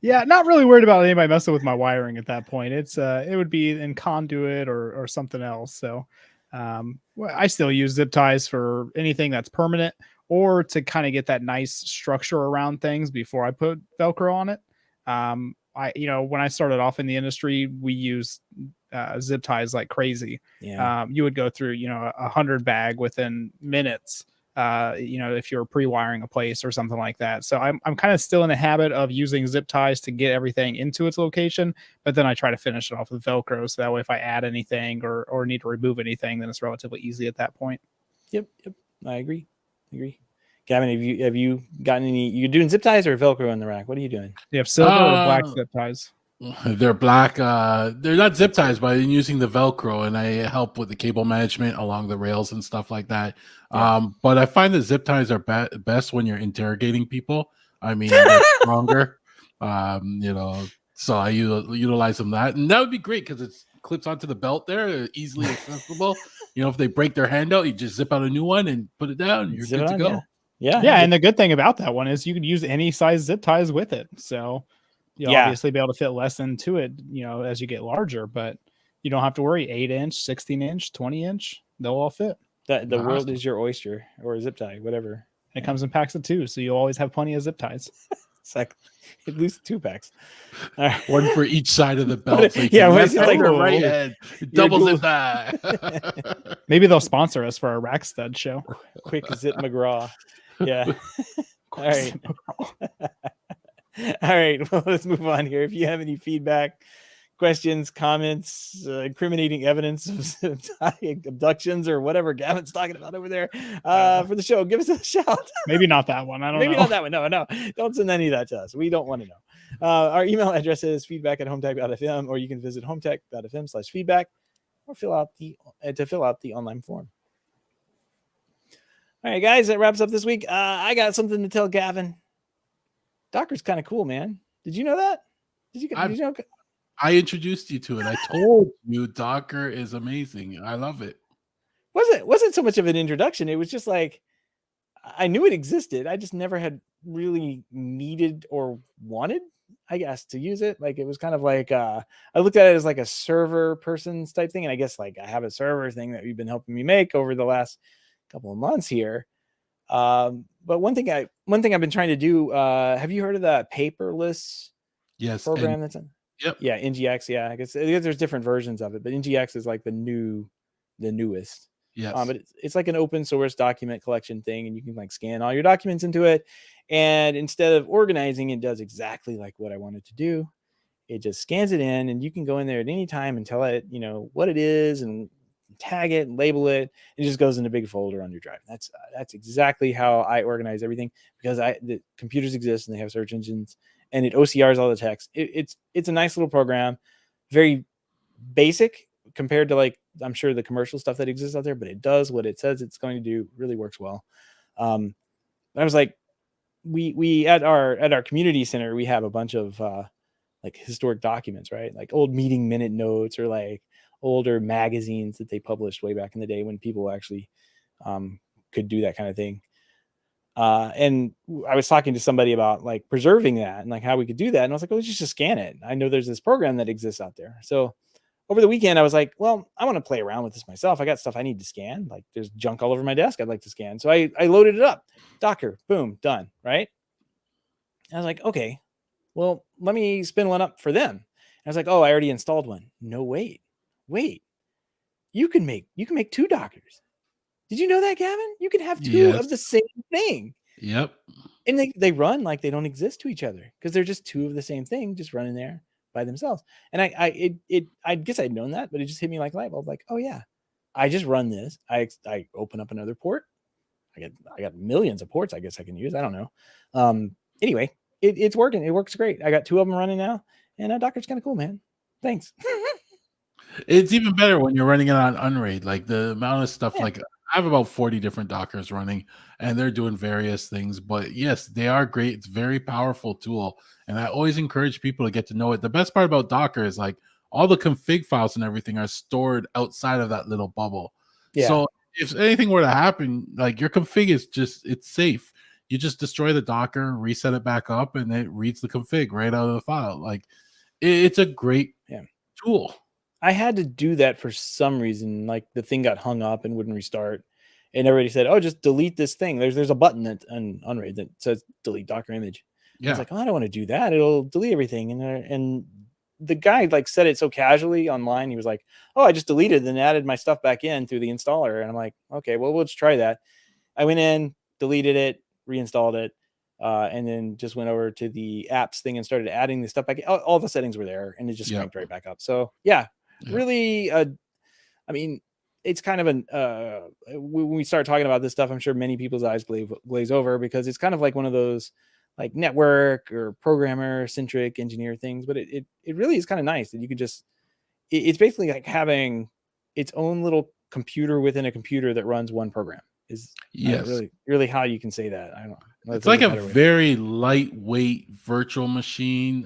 Yeah, not really worried about anybody messing with my wiring at that point. It would be in conduit or something else. So I still use zip ties for anything that's permanent, or to kind of get that nice structure around things before I put Velcro on it. When I started off in the industry, we used zip ties like crazy. Yeah. You would go through, 100 bag within minutes, if you're pre-wiring a place or something like that. So I'm kind of still in the habit of using zip ties to get everything into its location, but then I try to finish it off with Velcro. So that way, if I add anything or need to remove anything, then it's relatively easy at that point. Yep. I agree. Gavin, have you gotten any? You doing zip ties or Velcro in the rack? What are you doing? You have silver or black zip ties? They're black. They're not zip ties, but I'm using the Velcro, and I help with the cable management along the rails and stuff like that. Yeah. But I find the zip ties are best when you're interrogating people. I mean, they're stronger. So I utilize them and that would be great because it clips onto the belt there, easily accessible. If they break their hand out, you just zip out a new one and put it down. And you're good to go. Yeah. And the good thing about that one is you can use any size zip ties with it. So you'll obviously be able to fit less into it, as you get larger, but you don't have to worry. 8-inch, 16-inch, 20-inch, they'll all fit. The world is your oyster, or a zip tie, whatever. It comes in packs of 2, so you'll always have plenty of zip ties. It's like at least 2 packs. One for each side of the belt. So it's like the right head. Double zip tie. Maybe they'll sponsor us for our rack stud show. Quick zip McGraw. Yeah. All right. All right. Well, let's move on here. If you have any feedback, questions, comments, incriminating evidence of abductions or whatever Gavin's talking about over there for the show, give us a shout. Maybe not that one. I don't know. Maybe not that one. No. Don't send any of that to us. We don't want to know. Our email address is feedback@HomeTech.fm, or you can visit HomeTech.fm/feedback or fill out the online form. All right, guys, that wraps up this week. I got something to tell Gavin. Docker's kind of cool, man. Did you know that? Did you know? I introduced you to it. I told you Docker is amazing. I love it. Wasn't so much of an introduction. It was just like I knew it existed. I just never had really needed or wanted, I guess, to use it. Like it was kind of like I looked at it as like a server person's type thing, and I guess like I have a server thing that you've been helping me make over the last couple of months here. But one thing I've been trying to do. Have you heard of the paperless program that's on? Yep. Yeah, NGX. Yeah, I guess there's different versions of it, but NGX is like the newest. Yes. But it's like an open source document collection thing, and you can like scan all your documents into it. And instead of organizing, it does exactly like what I wanted to do. It just scans it in, and you can go in there at any time and tell it, what it is, and tag it and label it. It just goes in a big folder on your drive. That's exactly how I organize everything, because the computers exist and they have search engines, and it OCRs all the text. It's a nice little program, very basic compared to like I'm sure the commercial stuff that exists out there, but it does what it says it's going to do. Really works well. I was like, we at our community center, we have a bunch of like historic documents, right? Like old meeting minute notes, or like older magazines that they published way back in the day when people actually could do that kind of thing. And I was talking to somebody about like preserving that and like how we could do that. And I was like, oh, just scan it. I know there's this program that exists out there. So over the weekend, I was like, well, I want to play around with this myself. I got stuff I need to scan. Like there's junk all over my desk I'd like to scan. So I loaded it up. Docker, boom, done, right? I was like, okay, well, let me spin one up for them. I was like, oh, I already installed one. No, wait. You can make 2 Dockers. Did you know that, Gavin? You can have 2 of the same thing. Yep. And they run like they don't exist to each other, because they're just 2 of the same thing just running there by themselves. And I guess I'd known that, but it just hit me like light bulb. Like, oh yeah, I just run this. I open up another port. I got millions of ports I guess I can use. I don't know. Anyway, it's working. It works great. I got 2 of them running now, and Docker's kind of cool, man. Thanks. It's even better when you're running it on Unraid. Like the amount of stuff, like I have about 40 different Dockers running, and they're doing various things. But yes, they are great. It's a very powerful tool, and I always encourage people to get to know it. The best part about Docker is like all the config files and everything are stored outside of that little bubble. Yeah. So if anything were to happen, like your config is it's safe. You just destroy the Docker, reset it back up, and it reads the config right out of the file. Like it's a great tool. I had to do that for some reason. Like the thing got hung up and wouldn't restart, and everybody said, "Oh, just delete this thing." There's a button on Unraid that says delete Docker image. Yeah. I was like, "Oh, I don't want to do that. It'll delete everything." And the guy like said it so casually online. He was like, "Oh, I just deleted and added my stuff back in through the installer." And I'm like, "Okay, well, we'll just try that." I went in, deleted it, reinstalled it, and then just went over to the apps thing and started adding the stuff back. All the settings were there, and it just cranked right back up. So yeah. Really, I mean, it's kind of when we start talking about this stuff, I'm sure many people's eyes glaze over, because it's kind of like one of those like network or programmer centric engineer things, but it really is kind of nice that you could just, it's basically like having its own little computer within a computer that runs one program is really how you can say that. I don't know. It's like a very lightweight virtual machine.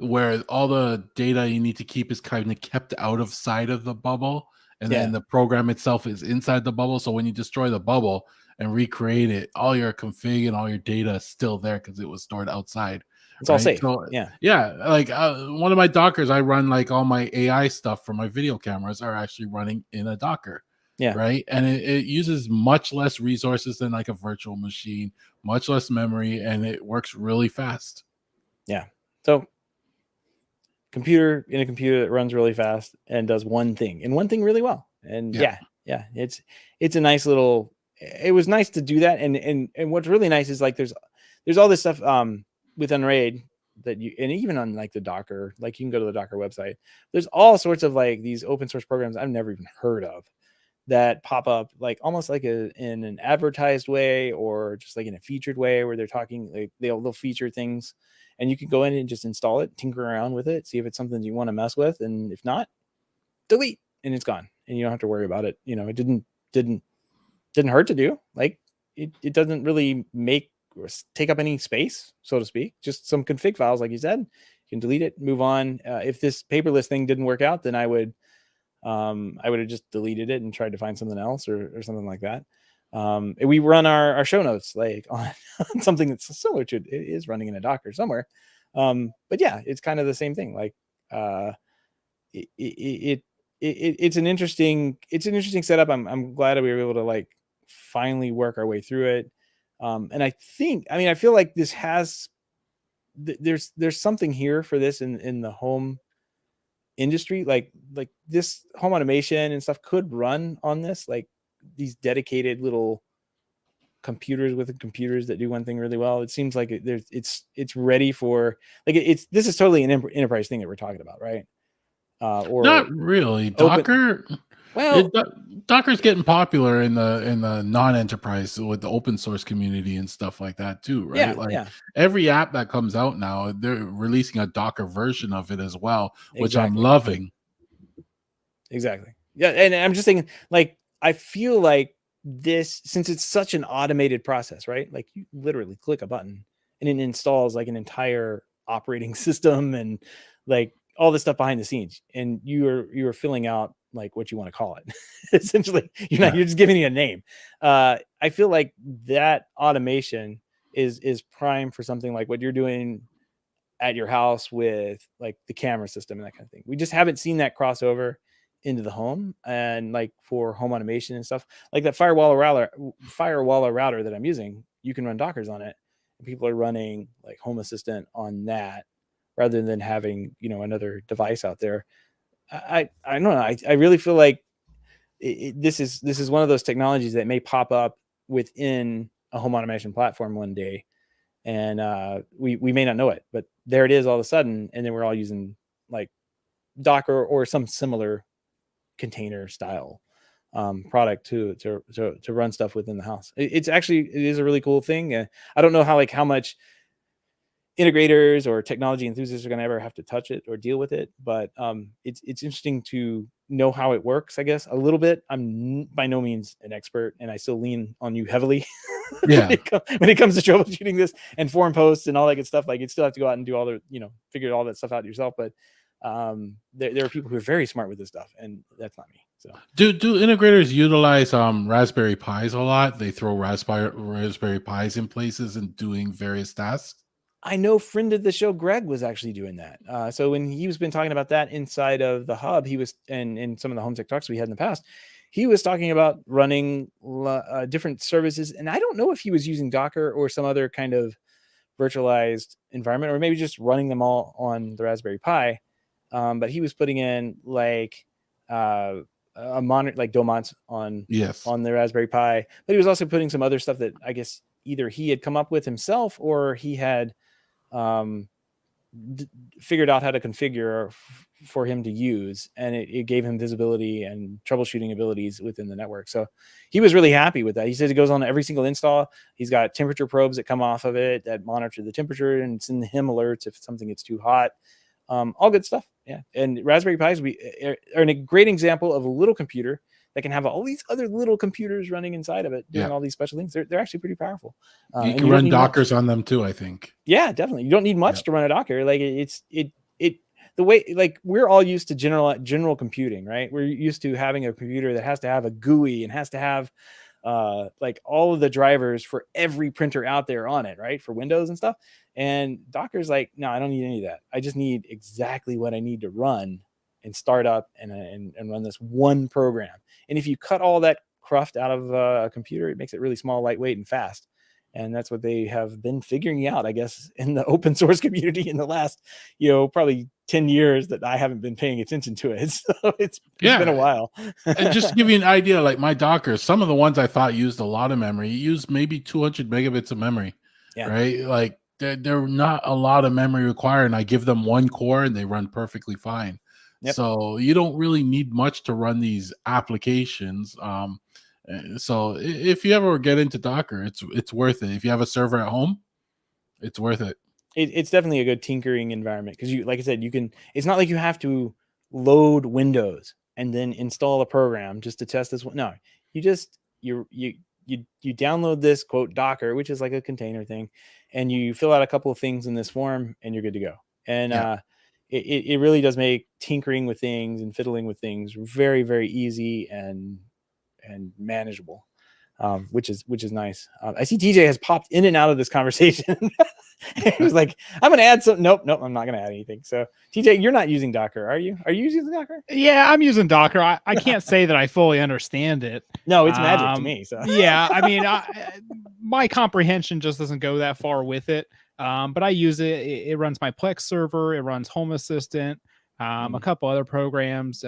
Where all the data you need to keep is kind of kept out of sight of the bubble, and then the program itself is inside the bubble. So when you destroy the bubble and recreate it, all your config and all your data is still there because it was stored outside. It's all safe. So, like one of my Dockers, I run like all my AI stuff for my video cameras are actually running in a Docker. Yeah. Right. And it uses much less resources than like a virtual machine, much less memory, and it works really fast. Yeah. So computer that runs really fast and does one thing really well. And it's a nice little, it was nice to do that. And what's really nice is like there's all this stuff with Unraid that you, and even on like the Docker, like you can go to the Docker website, there's all sorts of like these open source programs I've never even heard of that pop up like almost like in an advertised way, or just like in a featured way, where they're talking like they'll feature things. and you can go in and just install it, tinker around with it, see if it's something you want to mess with, and if not, delete, and it's gone, and you don't have to worry about it. It didn't hurt to do. Like it doesn't really make or take up any space, so to speak. Just some config files, like you said. You can delete it, move on. If this paperless thing didn't work out, then I would have just deleted it and tried to find something else or something like that. We run our show notes like on something that's similar to it is running in a Docker somewhere. But yeah, it's kind of the same thing. Like it's an interesting setup. I'm glad that we were able to like finally work our way through it. And I feel like this has there's something here for this in the home industry. Like this home automation and stuff could run on this, like these dedicated little computers with computers that do one thing really well. It seems like it's ready for like this is totally an enterprise thing that we're talking about, right? Or not really. Docker. Well, Docker's getting popular in the non-enterprise with the open source community and stuff like that too, right? Every app that comes out now, they're releasing a Docker version of it as well, which I'm loving. Exactly. Yeah, and I'm just thinking, like, I feel like this, since it's such an automated process, right? Like you literally click a button and it installs like an entire operating system and like all this stuff behind the scenes, and you're filling out like what you want to call it. Essentially, you're just giving it a name. I feel like that automation is prime for something like what you're doing at your house with like the camera system and that kind of thing. We just haven't seen that crossover into the home, and like for home automation and stuff like that firewall router that I'm using, you can run Dockers on it, and people are running like Home Assistant on that rather than having another device out there. I don't know. I really feel like this is one of those technologies that may pop up within a home automation platform one day, and we may not know it, but there it is all of a sudden, and then we're all using like Docker or some similar container style product to run stuff within the house. It is a really cool thing. I don't know how much integrators or technology enthusiasts are going to ever have to touch it or deal with it, but it's interesting to know how it works, I guess, a little bit. I'm by no means an expert, and I still lean on you heavily when it comes to troubleshooting this and forum posts and all that good stuff. Like, you still have to go out and do all the figure all that stuff out yourself, but there are people who are very smart with this stuff, and that's not me. So do integrators utilize Raspberry Pis a lot? They throw Raspberry Pis in places and doing various tasks. I know friend of the show Greg was actually doing that. So when he was been talking about that inside of the hub, he was and in some of the HomeTech talks we had in the past, he was talking about running different services, and I don't know if he was using Docker or some other kind of virtualized environment, or maybe just running them all on the Raspberry Pi. But he was putting in like a monitor, like Domons on the Raspberry Pi. But he was also putting some other stuff that I guess either he had come up with himself or he had figured out how to configure for him to use, and it gave him visibility and troubleshooting abilities within the network. So he was really happy with that. He says it goes on every single install. He's got temperature probes that come off of it that monitor the temperature and send him alerts if something gets too hot. All good stuff. Yeah. And Raspberry Pis are a great example of a little computer that can have all these other little computers running inside of it, doing all these special things. They're actually pretty powerful. You can run Dockers on them too, I think. Yeah, definitely. You don't need much to run a Docker. Like the way, like, we're all used to general computing, right? We're used to having a computer that has to have a GUI and has to have like all of the drivers for every printer out there on it, right? For Windows and stuff. And Docker's like, no, I don't need any of that. I just need exactly what I need to run and start up and run this one program. And if you cut all that cruft out of a computer, it makes it really small, lightweight, and fast. And that's what they have been figuring out, I guess, in the open source community in the last, probably 10 years that I haven't been paying attention to it. So it's been a while. And just to give you an idea, like my Docker, some of the ones I thought used a lot of memory, used maybe 200 megabits of memory, right? Like they're not a lot of memory required, and I give them one core and they run perfectly fine. Yep. So you don't really need much to run these applications. So if you ever get into Docker, it's worth it. If you have a server at home, it's worth it. It's definitely a good tinkering environment because you, like I said, you can. It's not like you have to load Windows and then install a program just to test this one. No, you just you download this quote Docker, which is like a container thing, and you fill out a couple of things in this form, and you're good to go. And it really does make tinkering with things and fiddling with things very, very easy and manageable. Which is nice. I see TJ has popped in and out of this conversation. He was like, "I'm going to add something." Nope, I'm not going to add anything. So TJ, you're not using Docker, are you? Are you using Docker? Yeah, I'm using Docker. I can't say that I fully understand it. No, it's magic to me. So yeah, I mean, my comprehension just doesn't go that far with it. But I use it. It runs my Plex server. It runs Home Assistant. A couple other programs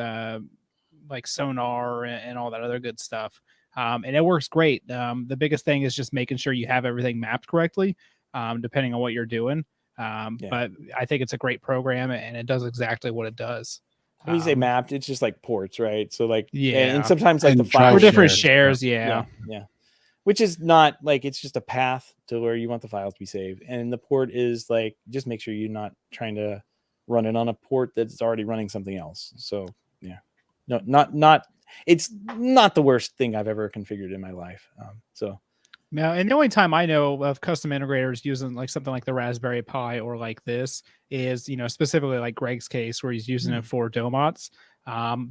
like Sonar and all that other good stuff. And it works great. The biggest thing is just making sure you have everything mapped correctly, depending on what you're doing. But I think it's a great program, and it does exactly what it does. When you say mapped, it's just like ports, right? So like, yeah, and sometimes like and the file for different shares. shares, yeah. Which is not like, it's just a path to where you want the files to be saved, and the port is like, just make sure you're not trying to run it on a port that's already running something else. So yeah, no, not. It's not the worst thing I've ever configured in my life. Now, and the only time I know of custom integrators using like something like the Raspberry Pi or like this is, specifically like Greg's case where he's using it for Domots.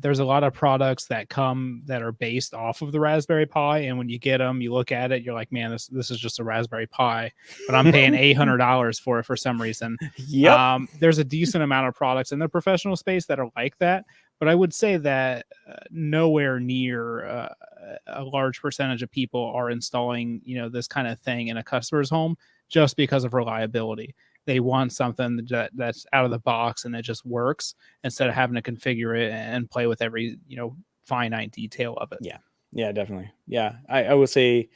There's a lot of products that are based off of the Raspberry Pi, and when you get them, you look at it, you're like, man, this is just a Raspberry Pi, but I'm paying $800 for it for some reason. Yep. There's a decent amount of products in the professional space that are like that, but I would say that nowhere near a large percentage of people are installing, this kind of thing in a customer's home just because of reliability. They want something that's out of the box and that just works instead of having to configure it and play with every, finite detail of it. Yeah, definitely. Yeah. I will say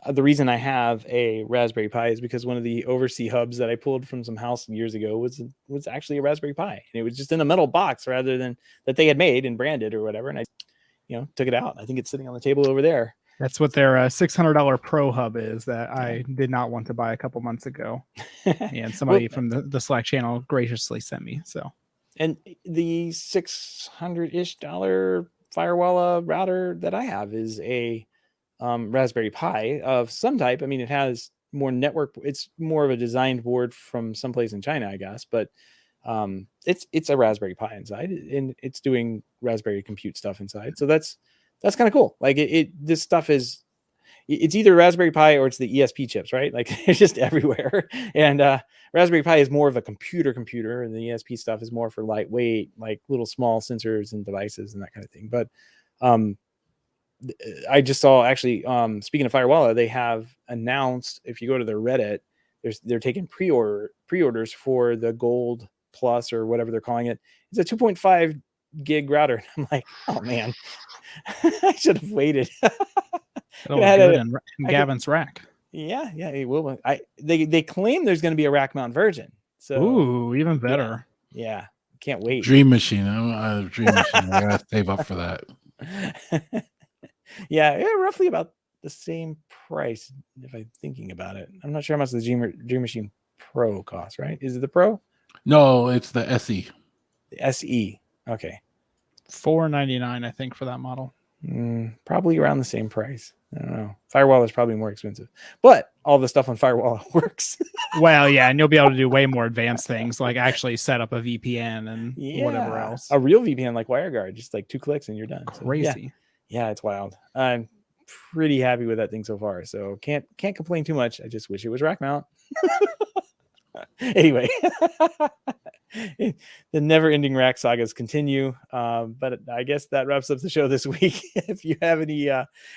the reason I have a Raspberry Pi is because one of the overseas hubs that I pulled from some house years ago was actually a Raspberry Pi, and it was just in a metal box rather than that they had made and branded or whatever. And I, took it out. I think it's sitting on the table over there. That's what their $600 Pro hub is that I did not want to buy a couple months ago. And somebody from the Slack channel graciously sent me. So, and the $600-ish Firewall router that I have is a Raspberry Pi of some type. I mean, it has more network. It's more of a designed board from someplace in China, I guess, but it's a Raspberry Pi inside, and it's doing Raspberry compute stuff inside. So that's kind of cool. Like this stuff is, it's either Raspberry Pi or it's the ESP chips, right? Like they're just everywhere. And Raspberry Pi is more of a computer, and the ESP stuff is more for lightweight, like little small sensors and devices and that kind of thing. But I just saw, actually, speaking of Firewall, they have announced, if you go to their Reddit, they're taking pre-orders for the Gold Plus or whatever they're calling it. It's a 2.5 gig router. I'm like, oh man, I should have waited. It'll look good in Gavin's rack. Yeah, it will. They claim there's going to be a rack mount version. So ooh, even better. Yeah, can't wait. Dream Machine. Dream Machine. I gotta save up for that. Yeah, roughly about the same price if I'm thinking about it. I'm not sure how much the Dream Machine Pro costs, right? Is it the Pro? No, it's the SE. The SE. Okay. $499, I think, for that model. Probably around the same price. I don't know. Firewall is probably more expensive, but all the stuff on Firewall works. Well, yeah, and you'll be able to do way more advanced things, like actually set up a VPN and whatever else. A real VPN like WireGuard, just like 2 clicks and you're done. So, crazy. Yeah, it's wild. I'm pretty happy with that thing so far. So can't complain too much. I just wish it was rack mount. Anyway, the never-ending rack sagas continue. But I guess that wraps up the show this week. If you have any,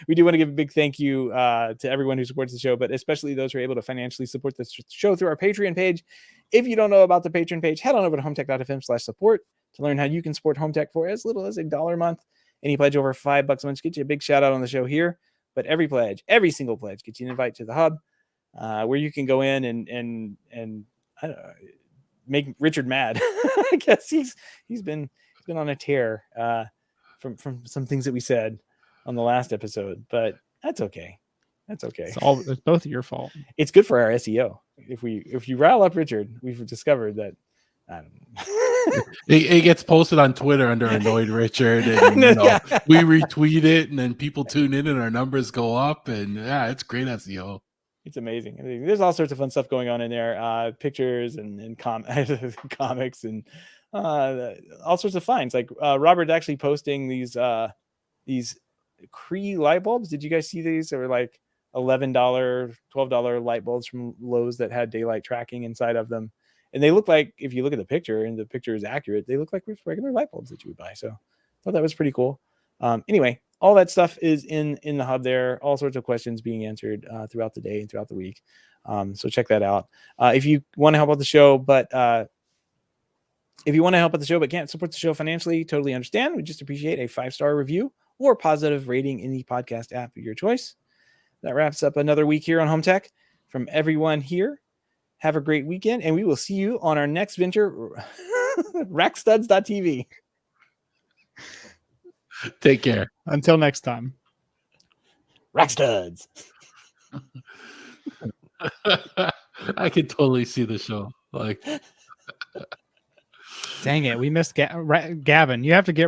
we do want to give a big thank you to everyone who supports the show, but especially those who are able to financially support the show through our Patreon page. If you don't know about the Patreon page, head on over to HomeTech.fm/support to learn how you can support HomeTech for as little as $1 a month. Any pledge over $5 a month gets you a big shout out on the show here. But every single pledge gets you an invite to the hub, where you can go in and I don't know, make Richard mad. I guess he's been on a tear from some things that we said on the last episode, but that's okay. It's both of your fault. It's good for our SEO. if you rile up Richard, we've discovered that I don't know. It gets posted on Twitter under Annoyed Richard, and we retweet it, and then people tune in, and our numbers go up, and it's great SEO. It's amazing. There's all sorts of fun stuff going on in there. Pictures and comics and all sorts of finds. Like Robert actually posting these Cree light bulbs. Did you guys see these? They were like $11, $12 light bulbs from Lowe's that had daylight tracking inside of them. And they look like, if you look at the picture and the picture is accurate, they look like regular light bulbs that you would buy. So I thought that was pretty cool. Anyway, all that stuff is in the hub there. All sorts of questions being answered throughout the day and throughout the week. So check that out. If you want to help out the show, but can't support the show financially, totally understand. We just appreciate a 5-star review or positive rating in the podcast app of your choice. That wraps up another week here on Home Tech. From everyone here, have a great weekend, and we will see you on our next venture, rackstuds.tv. Take care. Until next time. Rackstuds. I can totally see the show. Like, dang it, we missed Gavin. You have to get